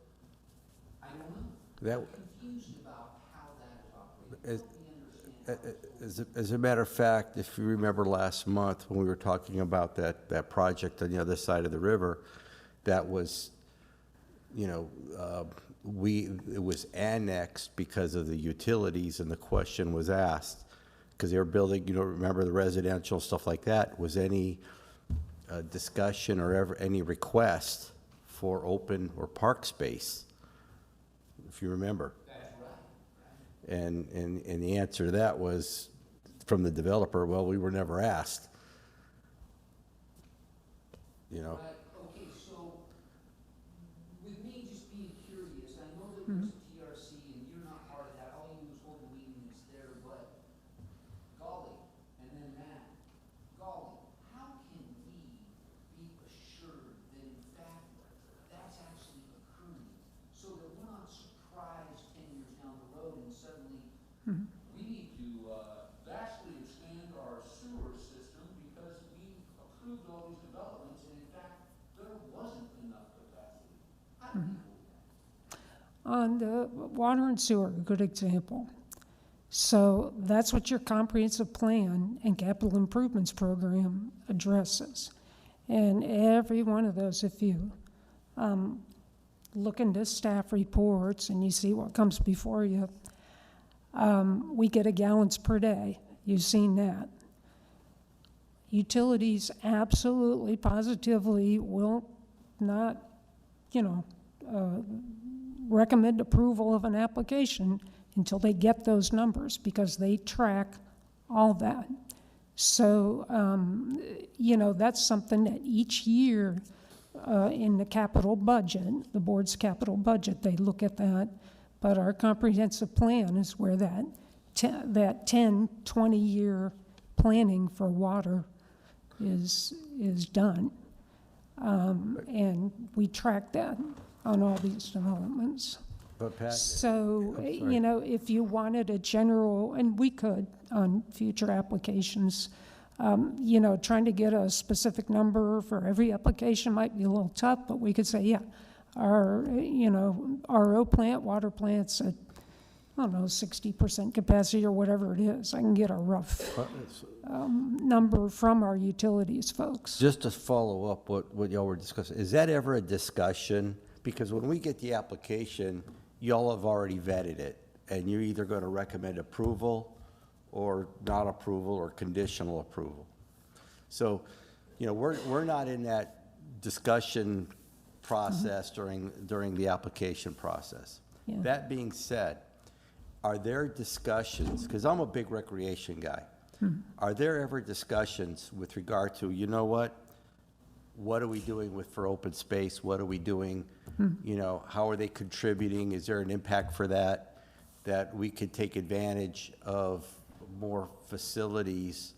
I don't know. That, I'm confused about how that is operating. Help me understand how it's as a matter of fact, if you remember last month when we were talking about that project on the other side of the river, that was, it was annexed because of the utilities, and the question was asked, because they were building, remember the residential, stuff like that, was any discussion or ever any request for open or park space, if you remember. And the answer to that was from the developer, well, we were never asked. You know, Right, okay, so with me just being curious, I know there was a TRC and you're not part of that, all you do is hold the meeting that's there, but golly, and then that, golly, how can we be assured that in fact that's actually occurring? So that we're not surprised 10 years down the road and suddenly we need to vastly expand our sewer system because we approved all these developments and in fact there wasn't enough capacity. How do we do that? On the water and sewer, a good example. So that's what your comprehensive plan and capital improvements program addresses. And every one of those, if you look into staff reports and you see what comes before you, we get a gallons per day. You've seen that. Utilities absolutely, positively will not, recommend approval of an application until they get those numbers because they track all that. So, that's something that each year in the capital budget, the board's capital budget, they look at that. But our comprehensive plan is where that 10, 20-year planning for water is done. And we track that on all these developments. but Pat, So, I'm sorry. if you wanted a general, and we could on future applications, trying to get a specific number for every application might be a little tough, but we could say, yeah, our, RO plant, water plants at, 60% capacity or whatever it is. I can get a rough number from our utilities folks. Just to follow up what y'all were discussing, is that ever a discussion? Because when we get the application, y'all have already vetted it, and you're either going to recommend approval or not approval or conditional approval. So, we're not in that discussion process during the application process. Yeah. That being said, are there discussions, because I'm a big recreation guy, are there ever discussions with regard to, what are we doing for open space? What are we doing? How are they contributing? Is there an impact for that we could take advantage of more facilities?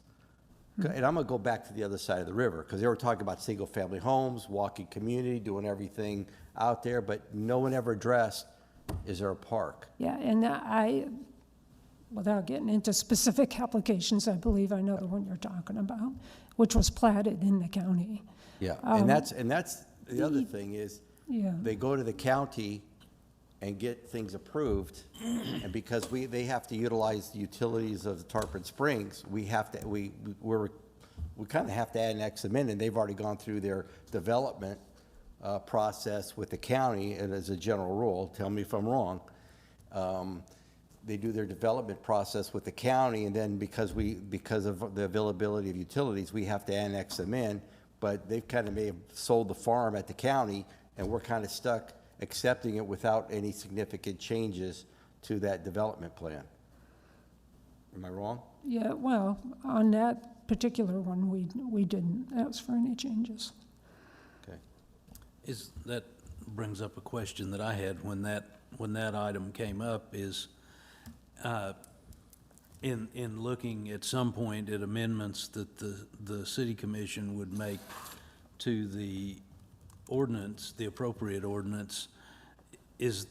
And I'm gonna go back to the other side of the river, because they were talking about single-family homes, walking community, doing everything out there, but no one ever addressed, is there a park? Yeah, and without getting into specific applications, I believe I know the one you're talking about, which was platted in the county. Yeah, and that's the other thing is, Yeah. they go to the county and get things approved, and because they have to utilize the utilities of Tarpon Springs, we kind of have to annex them in, and they've already gone through their development process with the county, and as a general rule, tell me if I'm wrong, they do their development process with the county, and then because of the availability of utilities, we have to annex them in, but they've kind of may have sold the farm at the county, and we're kind of stuck accepting it without any significant changes to that development plan. Am I wrong? Yeah, well, on that particular one, we didn't ask for any changes. Okay. That brings up a question that I had when that item came up is, in looking at some point at amendments that the city commission would make to the ordinance, the appropriate ordinance, is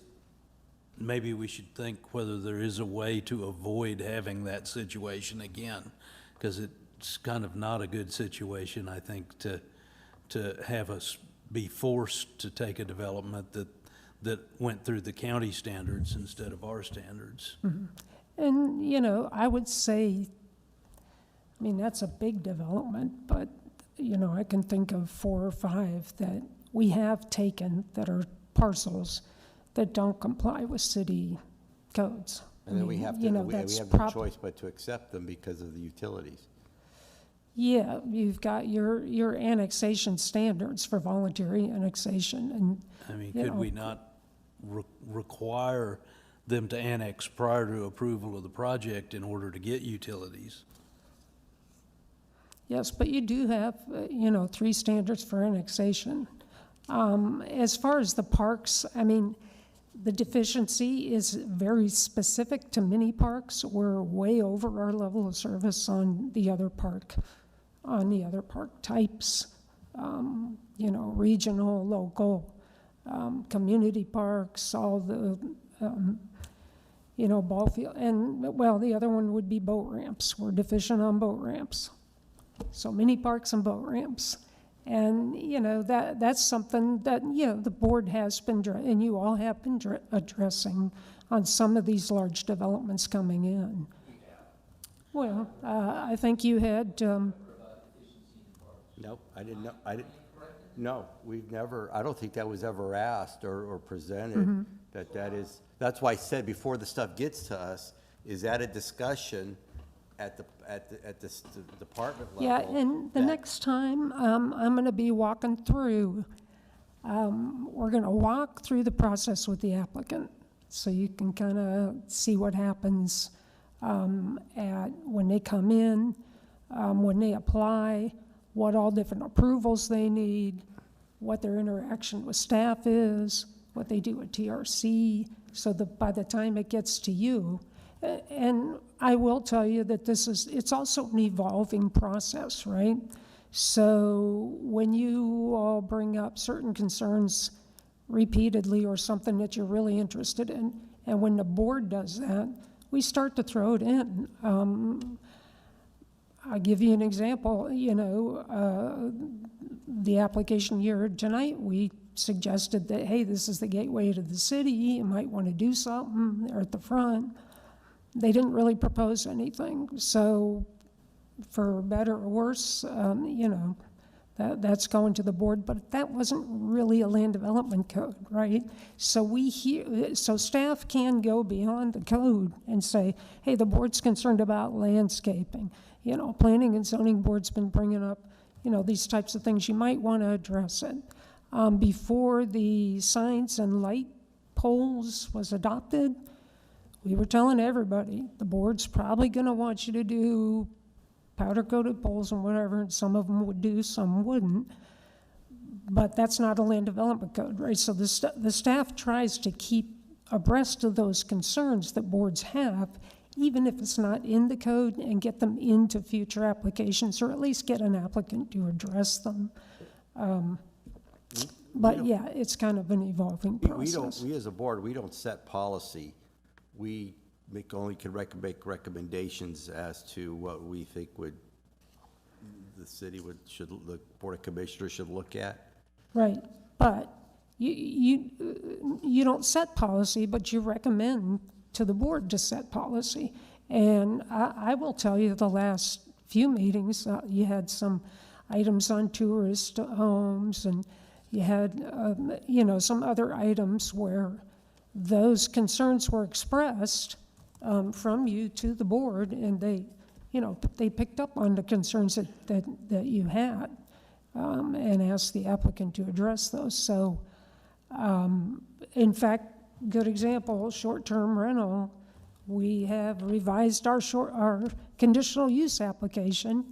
maybe we should think whether there is a way to avoid having that situation again, because it's kind of not a good situation, I think, to have us be forced to take a development that went through the county standards instead of our standards. And, I would say, that's a big development, but, I can think of 4 or 5 that we have taken that are parcels that don't comply with city codes. And then we have you know, we that's have no prob- choice but to accept them because of the utilities. Yeah, you've got your annexation standards for voluntary annexation, and, I mean, you could know, we not require them to annex prior to approval of the project in order to get utilities? yes, but you do have, 3 standards for annexation. As far as the parks, I mean, the deficiency is very specific to mini parks. We're way over our level of service on the other park types, regional, local, community parks, all the, ball field, and, well, the other one would be boat ramps. We're deficient on boat ramps. So mini parks and boat ramps. And, that's something that, the board has been, and you all have been addressing on some of these large developments coming in. Well, I think you had, Nope, I didn't know, no, we've never, I don't think that was ever asked or presented, that's why I said before the stuff gets to us, is that a discussion at the department level? yeah, and the next time, I'm gonna be walking through, we're gonna walk through the process with the applicant, so you can kind of see what happens when they come in, when they apply, what all different approvals they need, what their interaction with staff is, what they do at TRC, so that by the time it gets to you, and I will tell you that it's also an evolving process, right? So when you all bring up certain concerns repeatedly or something that you're really interested in, and when the board does that, we start to throw it in. I'll give you an example, the application you heard tonight, we suggested that, hey, this is the gateway to the city, you might want to do something, they're at the front. They didn't really propose anything, so for better or worse, that's going to the board, but that wasn't really a land development code, right? So so staff can go beyond the code and say, hey, the board's concerned about landscaping. Planning and zoning board's been bringing up, these types of things. You might want to address it. Before the signs and light poles was adopted, we were telling everybody, the board's probably going to want you to do powder-coated poles and whatever, and some of them would do, some wouldn't. But that's not a land development code, right? So the staff tries to keep abreast of those concerns that boards have, even if it's not in the code, and get them into future applications, or at least get an applicant to address them. But yeah, it's kind of an evolving process. We as a board, we don't set policy. We only can make recommendations as to what we think the Board of Commissioners should look at. Right, but you don't set policy, but you recommend to the board to set policy. And I will tell you, the last few meetings, you had some items on tourist homes, and you had, some other items where those concerns were expressed from you to the board, and they picked up on the concerns that you had, and asked the applicant to address those. So, in fact, good example, short-term rental, we have revised our conditional use application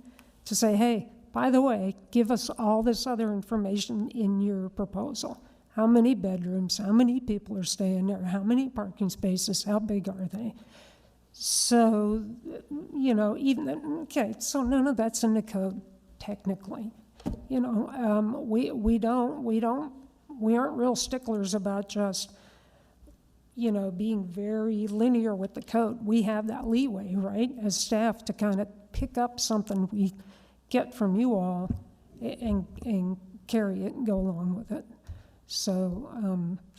to say, hey, by the way, give us all this other information in your proposal. How many bedrooms, how many people are staying there, how many parking spaces, how big are they? So, so none of that's in the code, technically. We aren't real sticklers about just, being very linear with the code. We have that leeway, right, as staff, to kind of pick up something we get from you all and carry it and go along with it. So,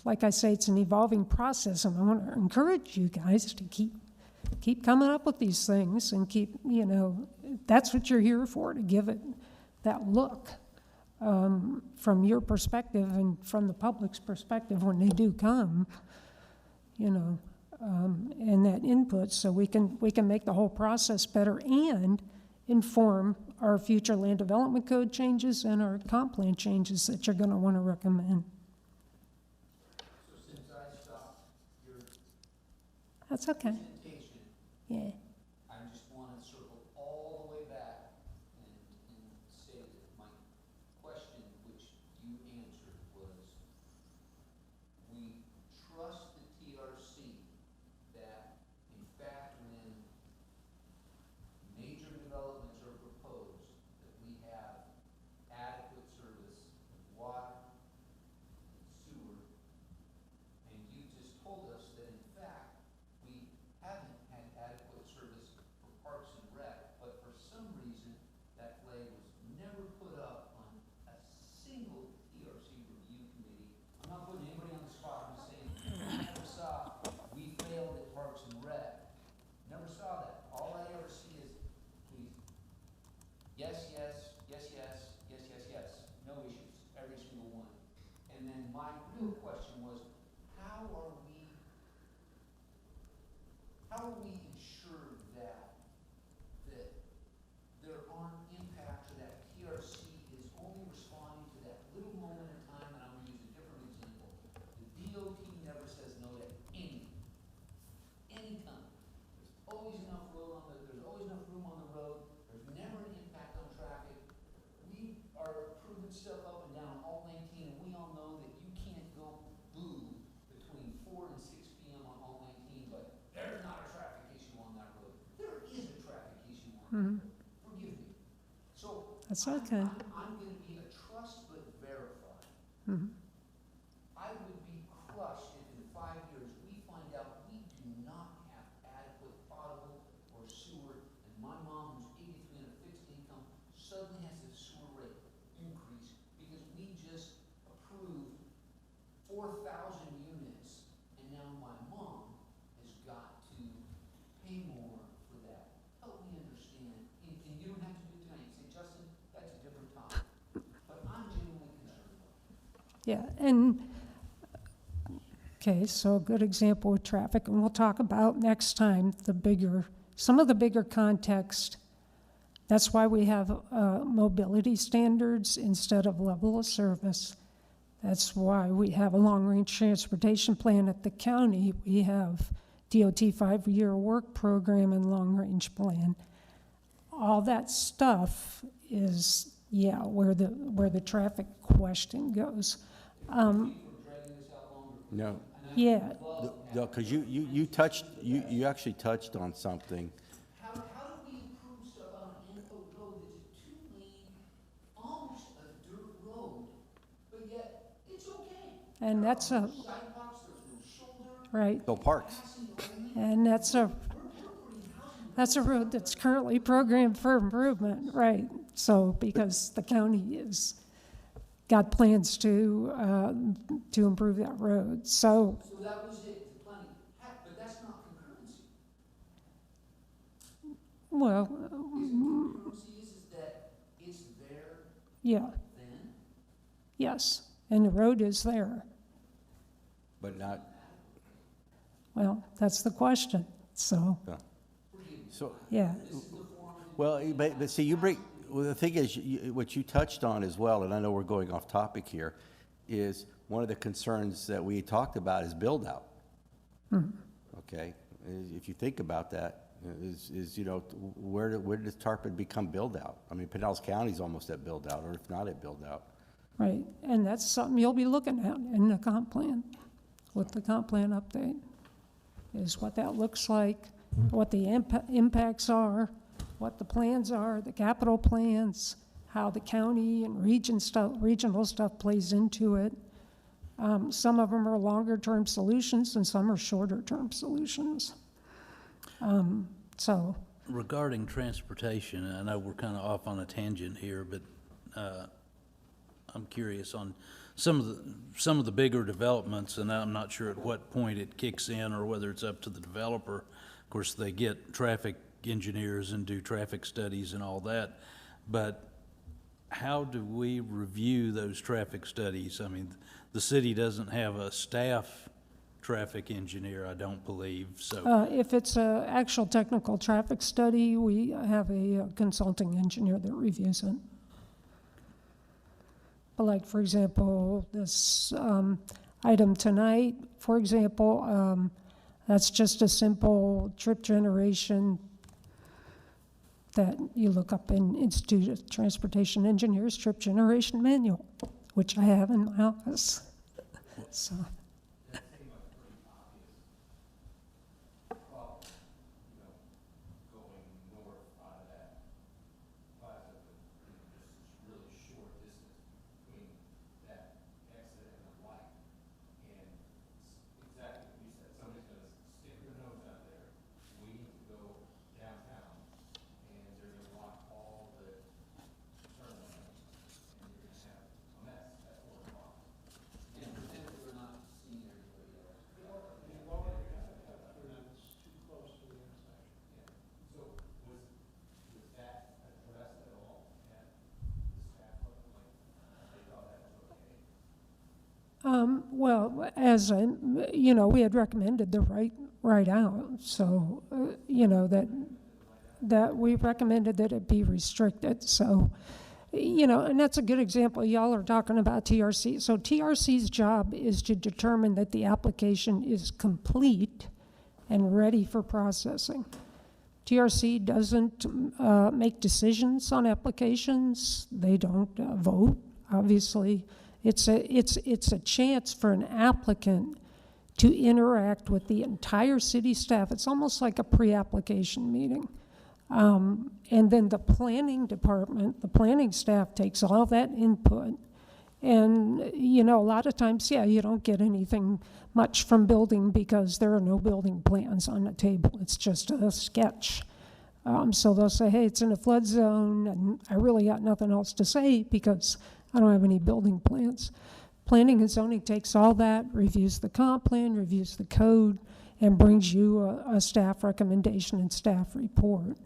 like I say, it's an evolving process, and I want to encourage you guys to keep coming up with these things and keep, that's what you're here for, to give it that look from your perspective and from the public's perspective when they do come, and that input, so we can make the whole process better. And inform our future land development code changes and our comp plan changes that you're gonna wanna recommend. So since I stopped your That's okay. presentation, Yeah. I just want to circle all the way back and say that my question, which you answered, was we trust the TRC that, in fact, when major developments are proposed, that we have adequate service of water, sewer, and you just told us that, in fact, we haven't had adequate service for Parks and Rec, but for some reason, that flag was never put up on a single TRC review committee. I'm not putting anybody on the spot, I'm just saying, I never saw, we failed at Parks and Rec. Never saw that. All I ever see is, please, yes, yes, yes, yes, yes, yes, yes, no issues, every single one. And then my real question was, how are we ensured that there aren't impacts, or that TRC is only responding to that little moment in time? And I'm gonna use a different example. The DOT never says no to any time. There's always enough there's always enough room on the road, there's never an impact on traffic. We are approving stuff up and down all 19, and we all know that you can't go boo between 4 and 6 p.m. on all 19, but there's not a traffic issue on that road. There is a traffic issue on that road. Forgive me. So That's okay. I'm gonna be a trust but verify. Mhm. I would be crushed if in 5 years we find out we do not have adequate potable or sewer, and my mom, who's 83 and a fixed income, suddenly has a sewer rate increase because we just approved 4,000 units, and now my mom has got to pay more for that. Help me understand, and you don't have to do it tonight, you say, Justin, that's a different topic, but I'm genuinely concerned about it. Yeah, and, okay, so a good example with traffic, and we'll talk about next time some of the bigger context. That's why we have mobility standards instead of level of service. That's why we have a long-range transportation plan at the county. We have DOT 5-year work program and long-range plan. All that stuff is, yeah, where the traffic question goes. No, Yeah, no, because you actually touched on something. How do we improve stuff on an Enfield road that's a 2-lane, almost a dirt road, but yet it's okay? and that's a, Sidewalks, there's no shoulder, right, So parks. passing only. and that's a road that's currently programmed for improvement, right? So, because the county has got plans to improve that road, so, So that was it, the planning. But that's not concurrency. well, Concurrency is that it's there yeah, then? yes, and the road is there. But not, Well, that's the question, so, so, yeah, well, but see, well, the thing is, what you touched on as well, and I know we're going off topic here, is one of the concerns that we talked about is build-out. Okay, if you think about that, where does Tarpon become build-out? I mean, Pinellas County's almost at build-out, or if not at build-out. right, and that's something you'll be looking at in the comp plan, with the comp plan update, is what that looks like, what the impacts are, what the plans are, the capital plans, how the county and regional stuff plays into it. Some of them are longer-term solutions, and some are shorter-term solutions. So, Regarding transportation, and I know we're kind of off on a tangent here, but I'm curious on some of the bigger developments, and I'm not sure at what point it kicks in or whether it's up to the developer. Of course, they get traffic engineers and do traffic studies and all that, but how do we review those traffic studies? I mean, the city doesn't have a staff traffic engineer, I don't believe, so. If it's an actual technical traffic study, we have a consulting engineer that reviews it. But like, for example, this item tonight, for example, that's just a simple trip generation that you look up in Institute of Transportation Engineers trip generation manual, which I have in my office. So. Well, as I, we had recommended the right out, so, that we recommended that it be restricted, so, and that's a good example. Y'all are talking about TRC. So TRC's job is to determine that the application is complete and ready for processing. TRC doesn't make decisions on applications. They don't vote, obviously. It's a chance for an applicant to interact with the entire city staff. It's almost like a pre-application meeting. And then the planning department, the planning staff takes all that input. And, a lot of times, you don't get anything much from building because there are no building plans on the table. It's just a sketch. So they'll say, hey, it's in a flood zone, and I really got nothing else to say because I don't have any building plans. Planning and zoning takes all that, reviews the comp plan, reviews the code, and brings you a staff recommendation and staff report.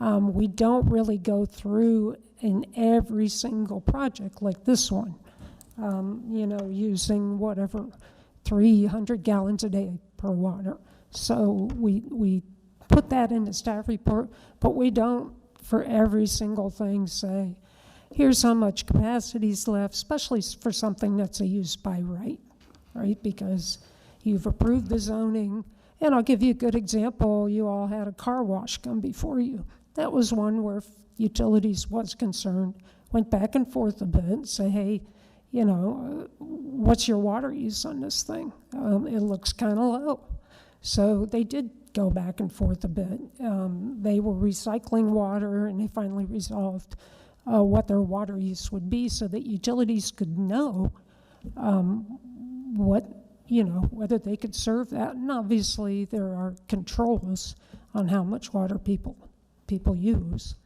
We don't really go through in every single project like this one, using whatever, 300 gallons a day per water. So we put that in the staff report, but we don't, for every single thing, say, here's how much capacity is left, especially for something that's a use by right? Because you've approved the zoning. And I'll give you a good example. You all had a car wash come before you. That was one where utilities was concerned, went back and forth a bit and say, hey, what's your water use on this thing? It looks kind of low. So they did go back and forth a bit. They were recycling water, and they finally resolved what their water use would be so that utilities could know whether they could serve that. And obviously there are controls on how much water people use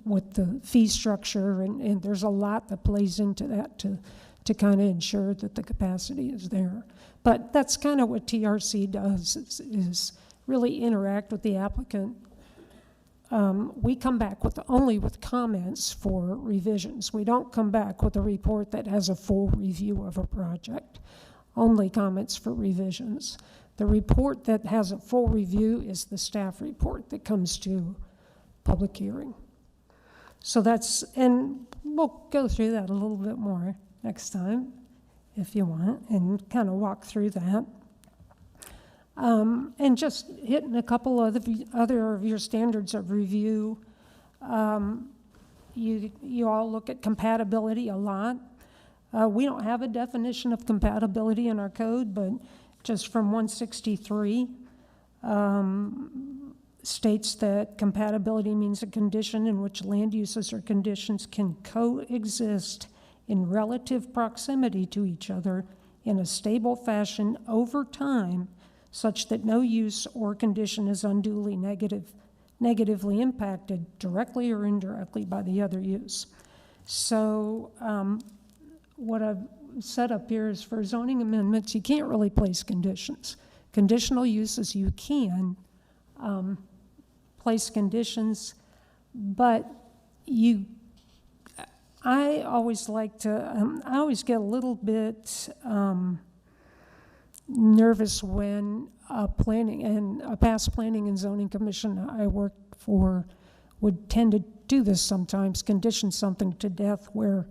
with the fee structure, and there's a lot that plays into that to kind of ensure that the capacity is there. But that's kind of what TRC does, is really interact with the applicant. We come back only with comments for revisions. We don't come back with a report that has a full review of a project, only comments for revisions. The report that has a full review is the staff report that comes to public hearing. So and we'll go through that a little bit more next time if you want, and kind of walk through that. And just hitting a couple of other of your standards of review. You all look at compatibility a lot. We don't have a definition of compatibility in our code, but just from 163 states that compatibility means a condition in which land uses or conditions can coexist in relative proximity to each other in a stable fashion over time, such that no use or condition is unduly negatively impacted directly or indirectly by the other use. So what I've set up here is for zoning amendments, you can't really place conditions. Conditional uses, you can place conditions, but I always like to, I always get a little bit nervous when a past planning and zoning commission I worked for would tend to do this sometimes, condition something to death where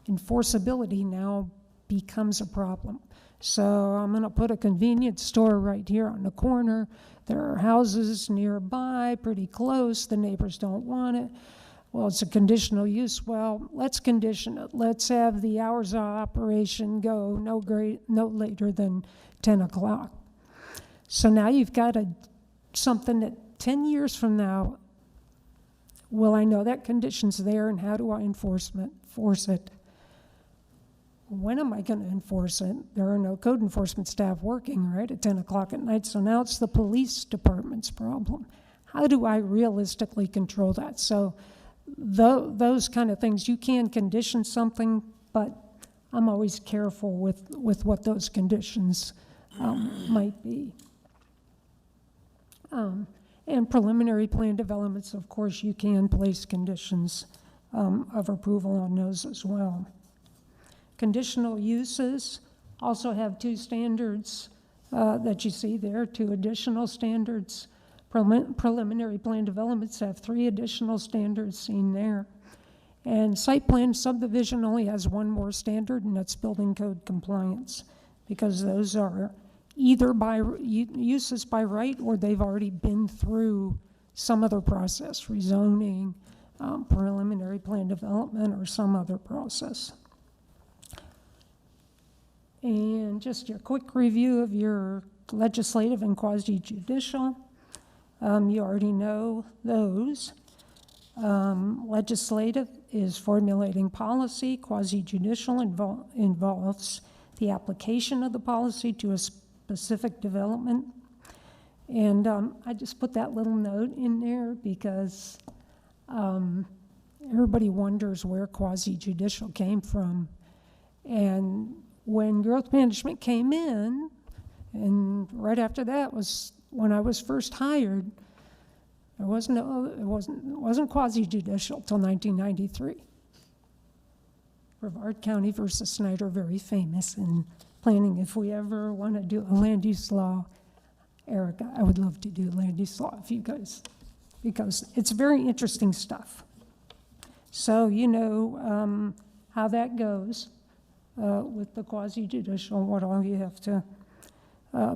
enforceability now becomes a problem. So I'm going to put a convenience store right here on the corner. There are houses nearby, pretty close. The neighbors don't want it. Well, it's a conditional use. Well, let's condition it. Let's have the hours of operation go no later than 10 o'clock. So now you've got something that 10 years from now, will I know that condition's there, and how do I enforce it? When am I going to enforce it? There are no code enforcement staff working, right, at 10 o'clock at night, so now it's the police department's problem. How do I realistically control that? So those kind of things, you can condition something, but I'm always careful with what those conditions might be. And preliminary plan developments, of course, you can place conditions of approval on those as well. Conditional uses also have two standards that you see there, two additional standards. Preliminary plan developments have 3 additional standards seen there. And site plan subdivision only has 1 more standard, and that's building code compliance, because those are either by uses by right, or they've already been through some other process, rezoning, preliminary plan development, or some other process. And just your quick review of your legislative and quasi-judicial. You already know those. Legislative is formulating policy. Quasi-judicial involves the application of the policy to a specific development. And I just put that little note in there because everybody wonders where quasi-judicial came from. And when growth management came in, and right after that was when I was first hired, it wasn't quasi-judicial till 1993. Brevard County versus Snyder, very famous in planning. If we ever want to do a land use law, Erica, I would love to do land use law if you guys, because it's very interesting stuff. So you know how that goes with the quasi-judicial, what all you have to,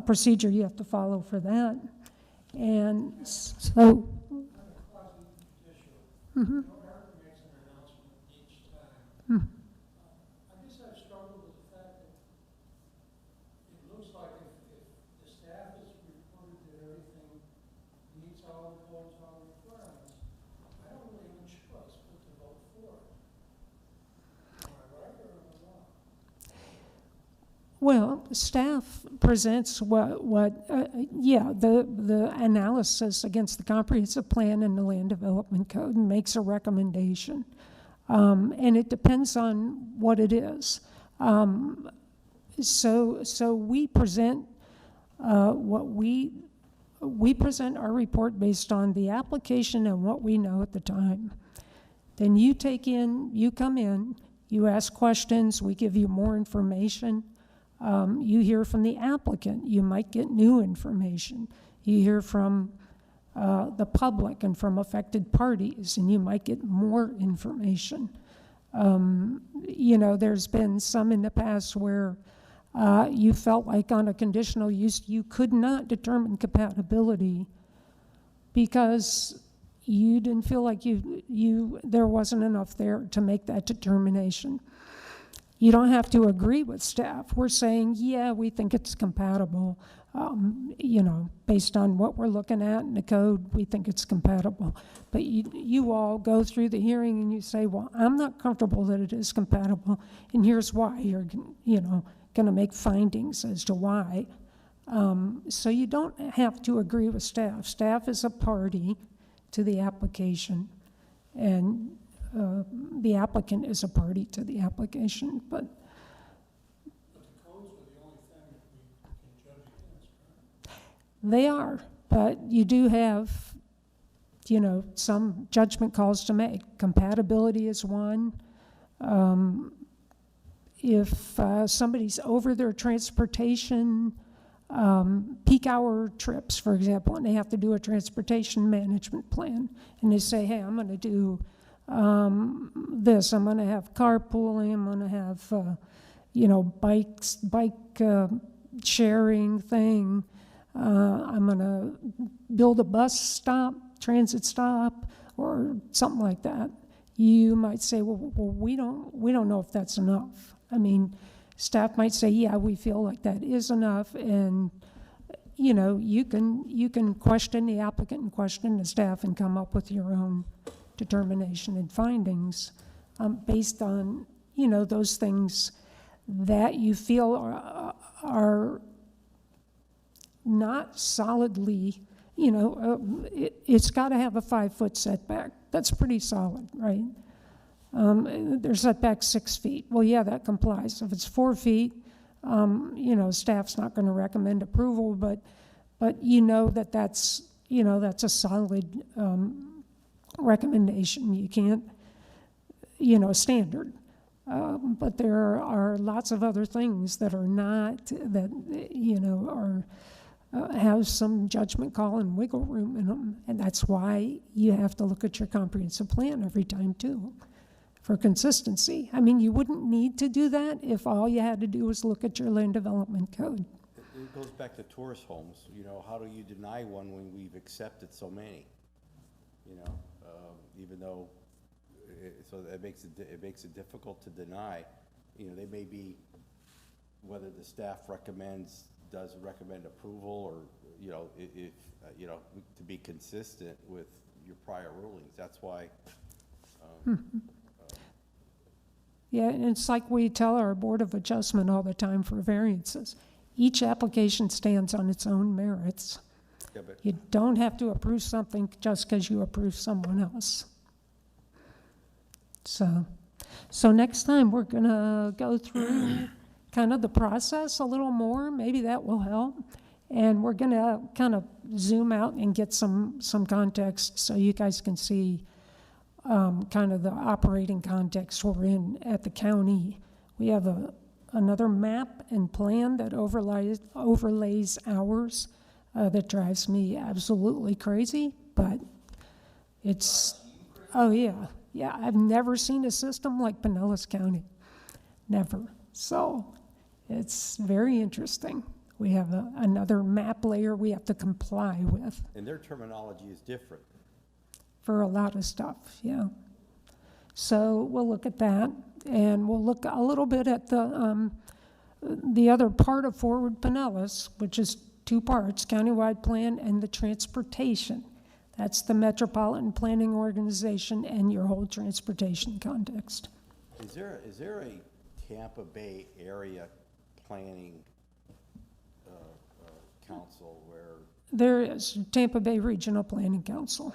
procedure you have to follow for that. And so, mm-hmm. Hmm. I guess I've struggled with the fact that it looks like if the staff has reported that everything meets all the codes, all the requirements, I don't really have a choice but to vote for it. Am I right or am I wrong? Well, staff presents the analysis against the comprehensive plan and the land development code and makes a recommendation. And it depends on what it is. So we present we present our report based on the application and what we know at the time. Then you come in, you ask questions, we give you more information. You hear from the applicant, you might get new information. You hear from the public and from affected parties, and you might get more information. You know, there's been some in the past where you felt like on a conditional use you could not determine compatibility because you didn't feel like there wasn't enough there to make that determination. You don't have to agree with staff. We're saying, yeah, we think it's compatible. You know, based on what we're looking at in the code, we think it's compatible. But you all go through the hearing and you say, well, I'm not comfortable that it is compatible, and here's why. You're, going to make findings as to why. So you don't have to agree with staff. Staff is a party to the application, and the applicant is a party to the application, but the codes are the only thing that we can judge against, right? they are. But you do have, some judgment calls to make. Compatibility is one. If somebody's over their transportation peak hour trips, for example, and they have to do a transportation management plan. And they say, hey, I'm going to do this. I'm going to have carpooling. I'm going to have, bike sharing thing. I'm going to build a bus stop, transit stop, or something like that. You might say, well, we don't know if that's enough. I mean, staff might say, yeah, we feel like that is enough, and you can question the applicant and question the staff and come up with your own determination and findings based on those things that you feel are not solidly, it's got to have a 5-foot setback. That's pretty solid, right? Their setback's 6 feet. Well, yeah, that complies. If it's 4 feet, staff's not going to recommend approval, but that's a solid recommendation. You can't, standard. But there are lots of other things that are not, that, have some judgment call and wiggle room in them. And that's why you have to look at your comprehensive plan every time too, for consistency. I mean, you wouldn't need to do that if all you had to do was look at your land development code. It goes back to tourist homes. How do you deny one when we've accepted so many? Even though, so it makes it difficult to deny. They may be, whether the staff does recommend approval, or if to be consistent with your prior rulings. That's why. Yeah, and it's like we tell our Board of Adjustment all the time for variances. Each application stands on its own merits. Yeah, but You don't have to approve something just because you approve someone else. So next time we're gonna go through kind of the process a little more. Maybe that will help. And we're gonna kind of zoom out and get some context so you guys can see kind of the operating context we're in at the county. We have another map and plan that overlays ours that drives me absolutely crazy, but it's, oh yeah, I've never seen a system like Pinellas County, never. So it's very interesting. We have another map layer we have to comply with. And their terminology is different. For a lot of stuff, yeah. So we'll look at that, and we'll look a little bit at the other part of Forward Pinellas, which is 2 parts, countywide plan and the transportation. That's the metropolitan planning organization and your whole transportation context. Is there a Tampa Bay area planning council where? There is Tampa Bay Regional Planning Council.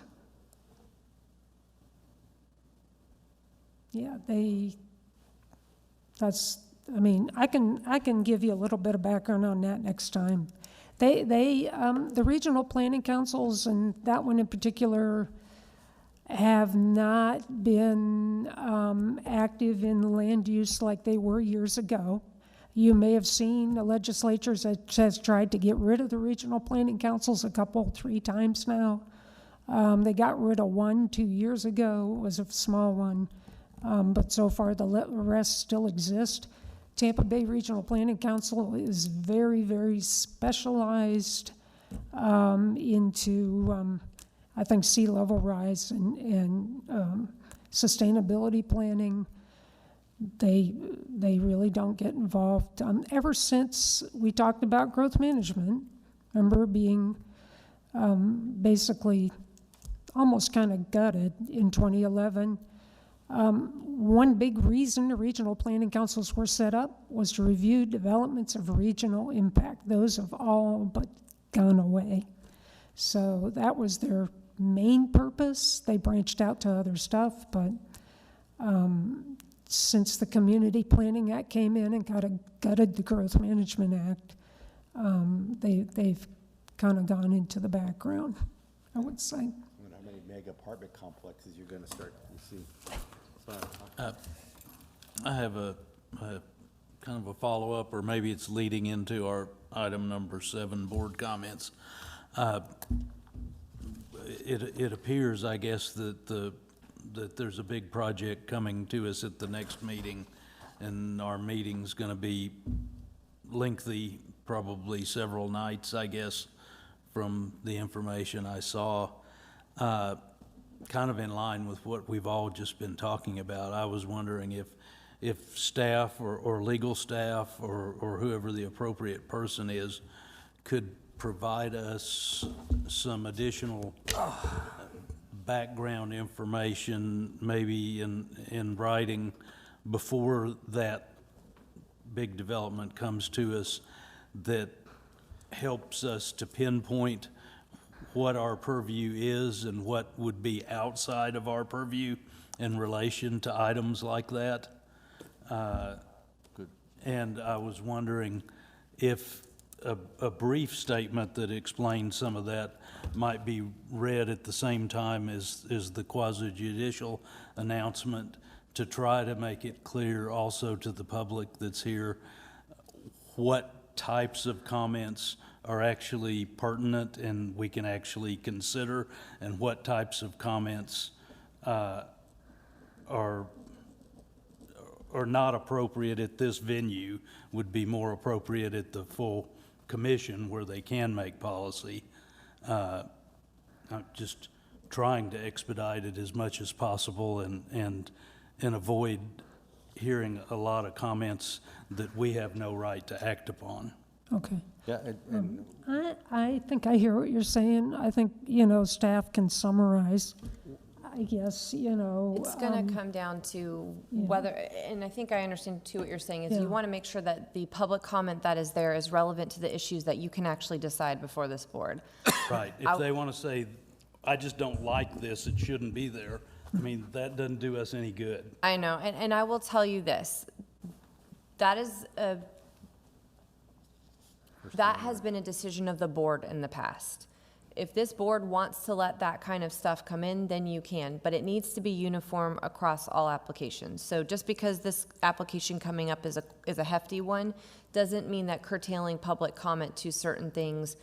Yeah, I can give you a little bit of background on that next time. The regional planning councils, and that one in particular, have not been active in land use like they were years ago. You may have seen the legislature has tried to get rid of the regional planning councils 3 times now. They got rid of one 2 years ago. It was a small one. But so far the rest still exist. Tampa Bay Regional Planning Council is very, very specialized into, I think, sea level rise and sustainability planning. They really don't get involved. Ever since we talked about growth management, remember being basically almost kind of gutted in 2011. One big reason the regional planning councils were set up was to review developments of regional impact. Those have all but gone away. So that was their main purpose. They branched out to other stuff, but since the Community Planning Act came in and kind of gutted the Growth Management Act, they've kind of gone into the background, I would say. I mean, how many mega apartment complexes you're going to start to see? I have kind of a follow-up, or maybe it's leading into our item number 7, board comments. It appears, I guess, that there's a big project coming to us at the next meeting, and our meeting's gonna be lengthy, probably several nights, I guess, from the information I saw. Kind of in line with what we've all just been talking about. I was wondering if staff or legal staff or whoever the appropriate person is could provide us some additional background information, maybe in writing, before that big development comes to us, that helps us to pinpoint what our purview is and what would be outside of our purview in relation to items like that. And I was wondering if a brief statement that explains some of that might be read at the same time as the quasi-judicial announcement, to try to make it clear also to the public that's here what types of comments are actually pertinent and we can actually consider, and what types of comments are not appropriate at this venue, would be more appropriate at the full commission where they can make policy. I'm just trying to expedite it as much as possible and avoid hearing a lot of comments that we have no right to act upon. Okay. Yeah, and I think I hear what you're saying. I think, staff can summarize, I guess, It's going to come down to whether, and I think I understand too what you're saying, is Yeah. you want to make sure that the public comment that is there is relevant to the issues that you can actually decide before this board. Right. If they want to say, I just don't like this, it shouldn't be there, I mean, that doesn't do us any good. I know, and I will tell you this, that has been a decision of the board in the past. If this board wants to let that kind of stuff come in, then you can, but it needs to be uniform across all applications. So just because this application coming up is a hefty one, doesn't mean that curtailing public comment to certain things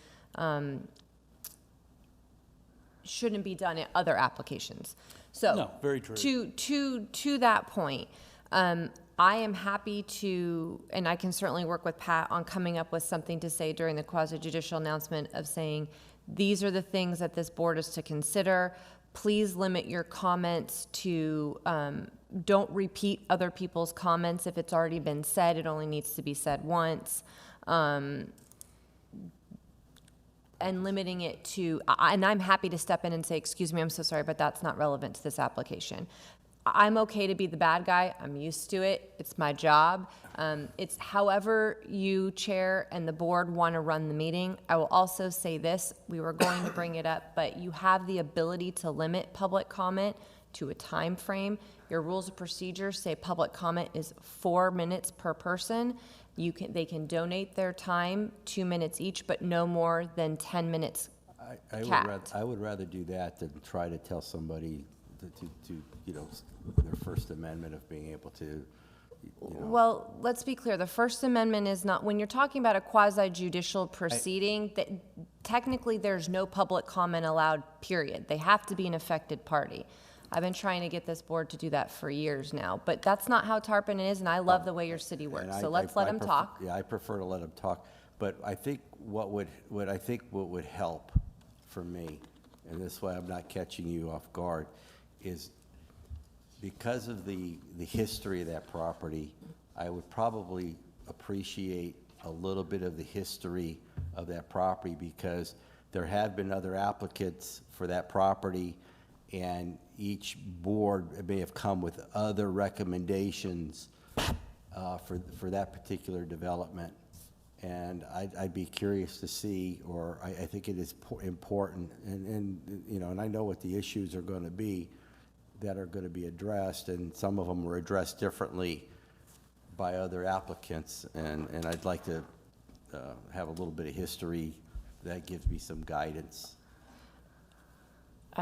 shouldn't be done at other applications. So No, very true. To that point, I am happy to, and I can certainly work with Pat on coming up with something to say during the quasi-judicial announcement of saying, these are the things that this board is to consider. Please limit your comments to, don't repeat other people's comments. If it's already been said, it only needs to be said once. And limiting it to, and I'm happy to step in and say, excuse me, I'm so sorry, but that's not relevant to this application. I'm okay to be the bad guy. I'm used to it. It's my job. It's however you, Chair, and the board want to run the meeting. I will also say this, we were going to bring it up, but you have the ability to limit public comment to a time frame. Your rules of procedure say public comment is 4 minutes per person. They can donate their time, 2 minutes each, but no more than 10 minutes capped. I would rather do that than try to tell somebody to their First Amendment of being able to, Well, let's be clear, the First Amendment is not, when you're talking about a quasi-judicial proceeding, that technically there's no public comment allowed, period. They have to be an affected party. I've been trying to get this board to do that for years now, but that's not how Tarpon is, and I love the way your city works, so let's let them talk. Yeah, I prefer to let them talk, but I think what would help for me, and this way I'm not catching you off guard, is because of the history of that property, I would probably appreciate a little bit of the history of that property, because there have been other applicants for that property, and each board may have come with other recommendations for that particular development. And I'd be curious to see, or I think it is important, and I know what the issues are going to be that are going to be addressed, and some of them were addressed differently by other applicants, and I'd like to have a little bit of history that gives me some guidance.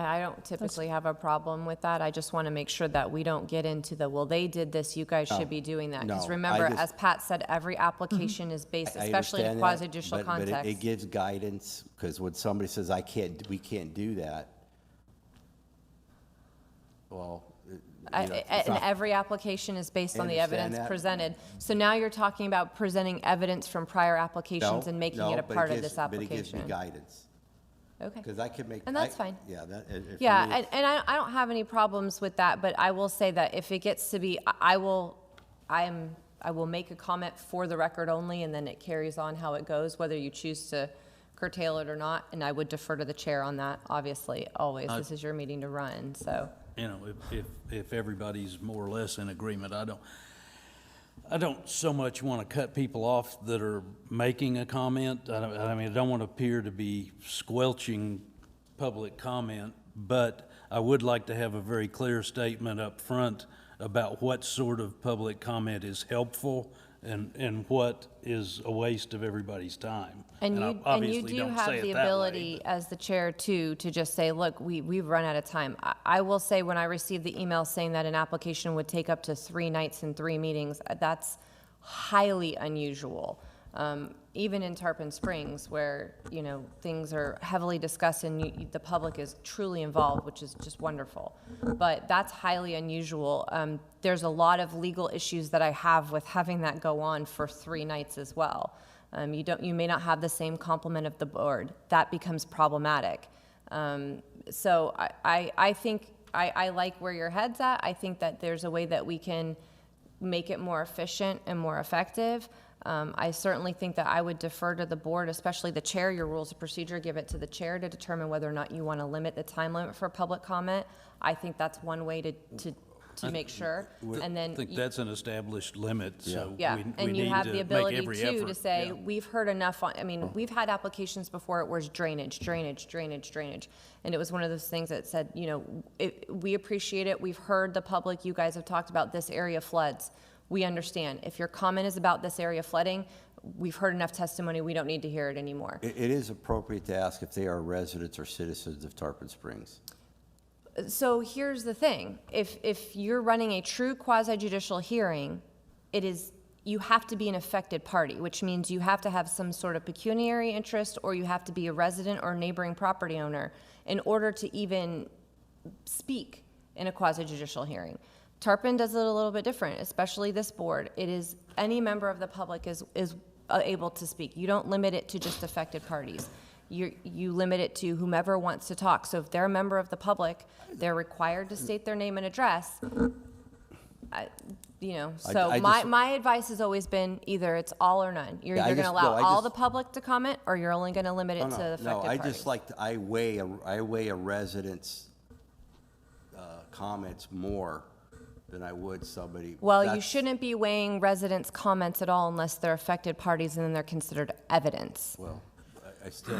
I don't typically have a problem with that. I just want to make sure that we don't get into the, well, they did this, you guys should be doing that. Because No, remember, I just- as Pat said, every application is based, I especially in a understand that, quasi-judicial but context. it gives guidance, because when somebody says, we can't do that, well, And every application is based I on the understand evidence that. presented. So now you're talking about presenting evidence from prior applications and making it a part of this But it gives me application. guidance, Okay. because I can make. And that's fine. Yeah, that. For Yeah, me, and I don't have any problems with that, but I will say that if it gets to be, I will make a comment for the record only, and then it carries on how it goes, whether you choose to curtail it or not, and I would defer to the chair on that, obviously, always. This is your meeting to run, so. You know, if everybody's more or less in agreement, I don't so much want to cut people off that are making a comment. I mean, I don't want to appear to be squelching public comment, but I would like to have a very clear statement up front about what sort of public comment is helpful and what is a waste of everybody's time. And I you obviously do don't have say it the that way, ability, as the chair too, to just say, look, we've run out of time. I will say, when I received the email saying that an application would take up to 3 nights and 3 meetings, that's highly unusual. Even in Tarpon Springs, where, you know, things are heavily discussed and the public is truly involved, which is just wonderful. But that's highly unusual. There's a lot of legal issues that I have with having that go on for 3 nights as well. You may not have the same complement of the board. That becomes problematic. So I think, I like where your head's at. I think that there's a way that we can make it more efficient and more effective. I certainly think that I would defer to the board, especially the chair, your rules of procedure, give it to the chair to determine whether or not you want to limit the time limit for public comment. I think that's one way to make sure. And then I think that's an established limit, so yeah, we and you need have to the make ability every too to effort. say, Yeah. we've heard enough on, I mean, we've had applications before it was drainage. And it was one of those things that said, you know, we appreciate it, we've heard the public, you guys have talked about this area floods. We understand. If your comment is about this area flooding, we've heard enough testimony, we don't need to hear it anymore. It is appropriate to ask if they are residents or citizens of Tarpon Springs. So here's the thing, if you're running a true quasi-judicial hearing, you have to be an affected party, which means you have to have some sort of pecuniary interest, or you have to be a resident or neighboring property owner in order to even speak in a quasi-judicial hearing. Tarpon does it a little bit different, especially this board. It is, any member of the public is able to speak. You don't limit it to just affected parties. You limit it to whomever wants to talk. So if they're a member of the public, they're required to state their name and address. My advice has always been either it's all or none. You're either going to allow all the public to comment, or you're only going to limit it to affected parties. I just like, I weigh a resident's comments more than I would somebody. Well, you shouldn't be weighing residents' comments at all unless they're affected parties and then they're considered evidence. Well, I still.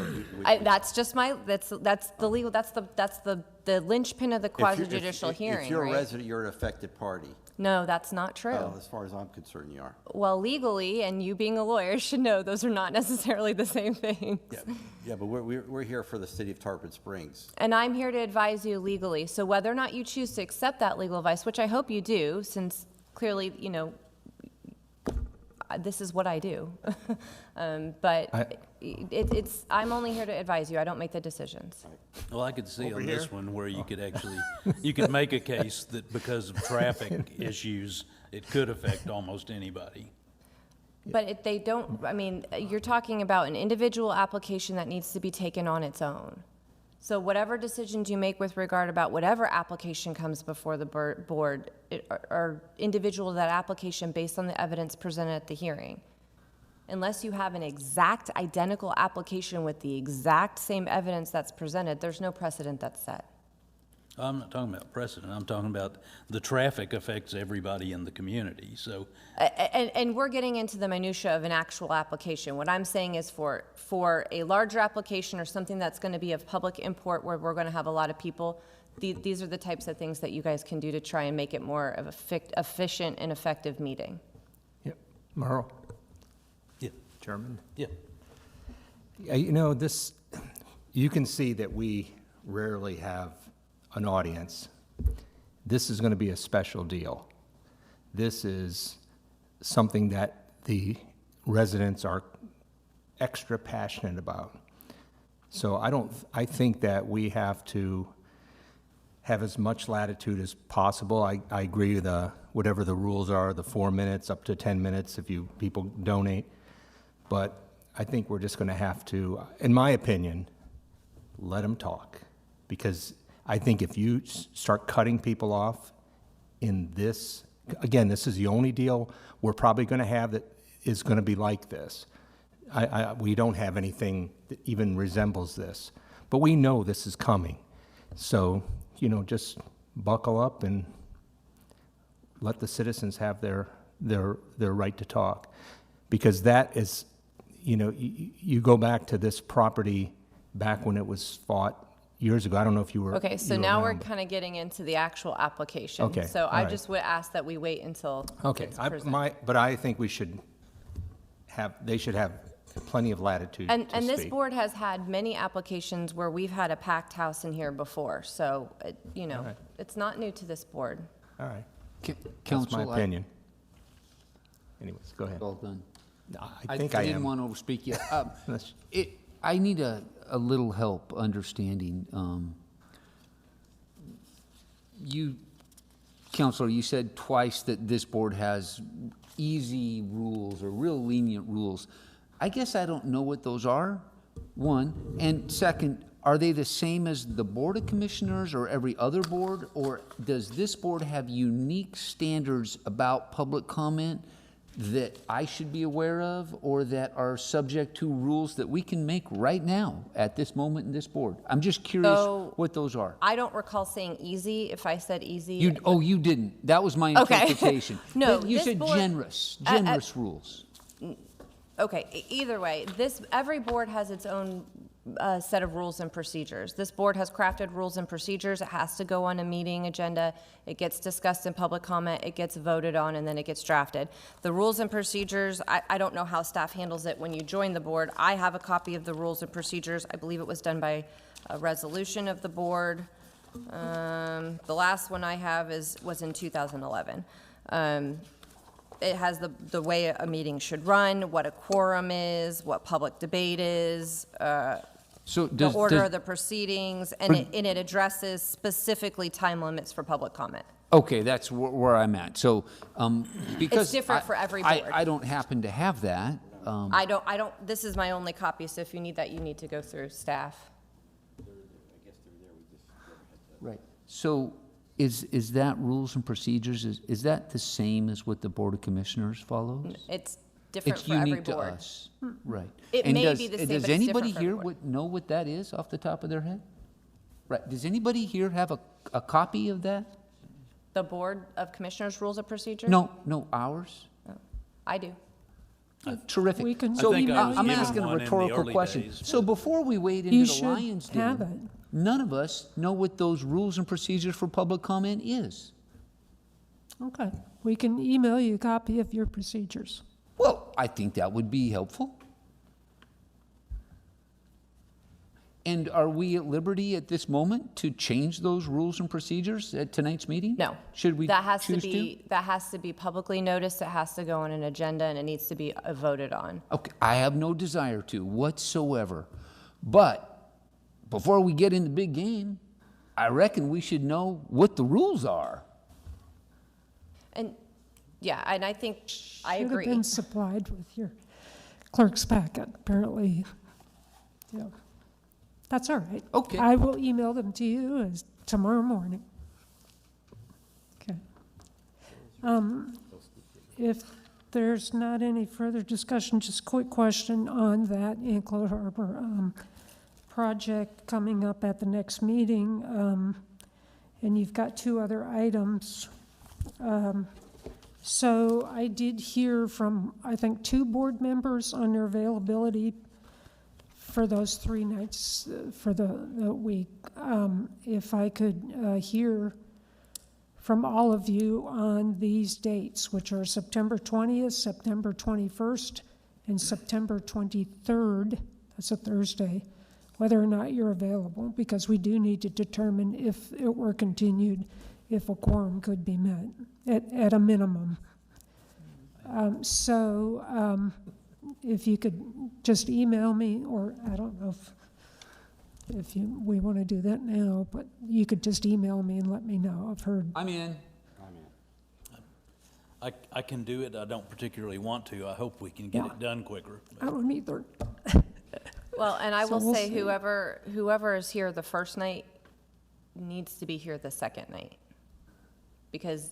That's just that's the legal, that's the linchpin of the quasi-judicial hearing, If you're a right? resident, you're an affected party. No, that's not true. Well, as far as I'm concerned, you are. Well, legally, and you being a lawyer should know, those are not necessarily the same things. Yeah, but we're here for the city of Tarpon Springs. And I'm here to advise you legally. So whether or not you choose to accept that legal advice, which I hope you do, since clearly, you know, this is what I do. But I'm only here to advise you. I don't make the decisions. Well, I could see on this one where you could actually, you could make a case that because of traffic issues, it could affect almost anybody. But if they don't, I mean, you're talking about an individual application that needs to be taken on its own. So whatever decisions you make with regard about whatever application comes before the board are individual to that application based on the evidence presented at the hearing. Unless you have an exact identical application with the exact same evidence that's presented, there's no precedent that's set. I'm not talking about precedent. I'm talking about the traffic affects everybody in the community, so. And we're getting into the minutia of an actual application. What I'm saying is for a larger application or something that's going to be of public import where we're going to have a lot of people, these are the types of things that you guys can do to try and make it more of a efficient and effective meeting. Yep. Merle? Yeah. Chairman? Yeah. You know, you can see that we rarely have an audience, this is going to be a special deal. This is something that the residents are extra passionate about. So I think that we have to have as much latitude as possible. I agree with whatever the rules are, the 4 minutes, up to 10 minutes if people donate. But I think we're just going to have to, in my opinion, let them talk. Because I think if you start cutting people off in this, again, this is the only deal we're probably going to have that is going to be like this. We don't have anything that even resembles this, but we know this is coming. So, just buckle up and let the citizens have their right to talk. Because that is, you go back to this property back when it was fought years ago. I don't know if you were. Okay, so you were now we're around. kind of getting into the actual application. Okay, So all I right. just would ask that we wait until Okay, it's presented. but I think they should have plenty of latitude And to this speak. board has had many applications where we've had a packed house in here before, so, right. it's not new to this board. All right, that's Council, my opinion. Anyways, go ahead. All done. I think I didn't am. want to overspeak you. That's- I need a little help understanding. Counselor, you said twice that this board has easy rules or real lenient rules. I guess I don't know what those are, one. And second, are they the same as the Board of Commissioners or every other board? Or does this board have unique standards about public comment that I should be aware of or that are subject to rules that we can make right now at this moment in this board? I'm just curious So- what those are. I don't recall saying easy. If I said easy. You didn't. That was my Okay. interpretation. No, But you this said board- generous rules. Okay, either way, every board has its own set of rules and procedures. This board has crafted rules and procedures. It has to go on a meeting agenda. It gets discussed in public comment. It gets voted on, and then it gets drafted. The rules and procedures, I don't know how staff handles it when you join the board. I have a copy of the rules and procedures. I believe it was done by a resolution of the board. The last one I have was in 2011. It has the way a meeting should run, what a quorum is, what public debate is, So the order of the proceedings, and it addresses specifically time limits for public comment. Okay, that's where I'm at. So, because. different for every board. I don't happen to have that. I don't, this is my only copy, so if you need that, you need to go through staff. Right. So is that rules and procedures, is that the same as what the Board of Commissioners follows? It's different It's for every unique to board. us, right. It And may does- be the same, Does but it's anybody different for every here board. know what that is off the top of their head? Right, does anybody here have a copy of that? The Board of Commissioners Rules of Procedure? No, ours? I do. Terrific. We can So think I was I'm given asking a one in the retaurical early question. days. So before we wade You into the should lion's have den, it. none of us know what those rules and procedures for public comment is. Okay, we can email you a copy of your procedures. Well, I think that would be helpful. And are we at liberty at this moment to change those rules and procedures at tonight's meeting? No. Should we That has choose that has to be publicly noticed, it has to go on an agenda, and it needs to be voted on. Okay, I have no desire to whatsoever. But before we get in the big game, I reckon we should know what the rules are. And, yeah, and I think, I agree. Should have been supplied with your clerk's packet, apparently. Yeah. That's all right. Okay. I will email them to you tomorrow morning. Okay. If there's not any further discussion, just a quick question on that Anklet Harbor project coming up at the next meeting. And you've got two other items. So I did hear from, I think, 2 board members on their availability for those 3 nights for the week. If I could hear from all of you on these dates, which are September 20th, September 21st, and September 23rd, that's a Thursday, whether or not you're available, because we do need to determine if it were continued, if a quorum could be met, at a minimum. If you could just email me, or I don't know if we want to do that now, but you could just email me and let me know. I've heard. I'm in. I can do it. I don't particularly want to. I hope we can get Yeah. it done quicker. I don't either. Well, and I So will we'll say see. whoever is here the first night needs to be here the second night. Because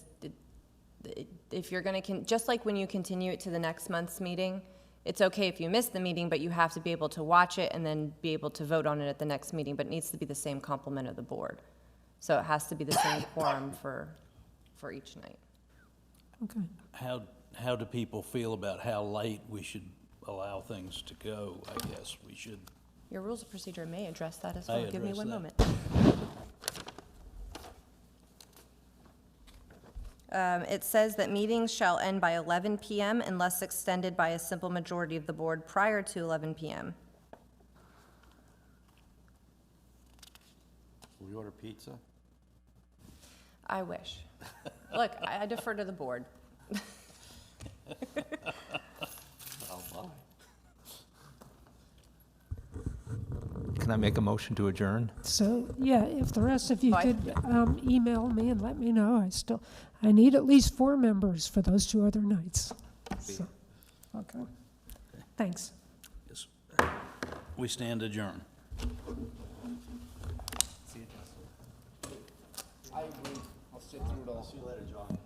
if you're gonna, just like when you continue it to the next month's meeting, it's okay if you miss the meeting, but you have to be able to watch it and then be able to vote on it at the next meeting, but it needs to be the same complement of the board. So it has to be the same quorum for each night. Okay. How do people feel about how late we should allow things to go? I guess we should. Your rules of procedure may address that as May well. Give me address one that. moment. It says that meetings shall end by 11 PM unless extended by a simple majority of the board prior to 11 PM. We order pizza? I wish. Look, I defer to the board. I'll buy. Can I make a motion to adjourn? So, yeah, if the rest of you Fine. could email me and let me know, I need at least 4 members for those 2 other nights. So, okay. Thanks. Yes. We stand adjourned. I agree. I'll sit through it all. See you later, John.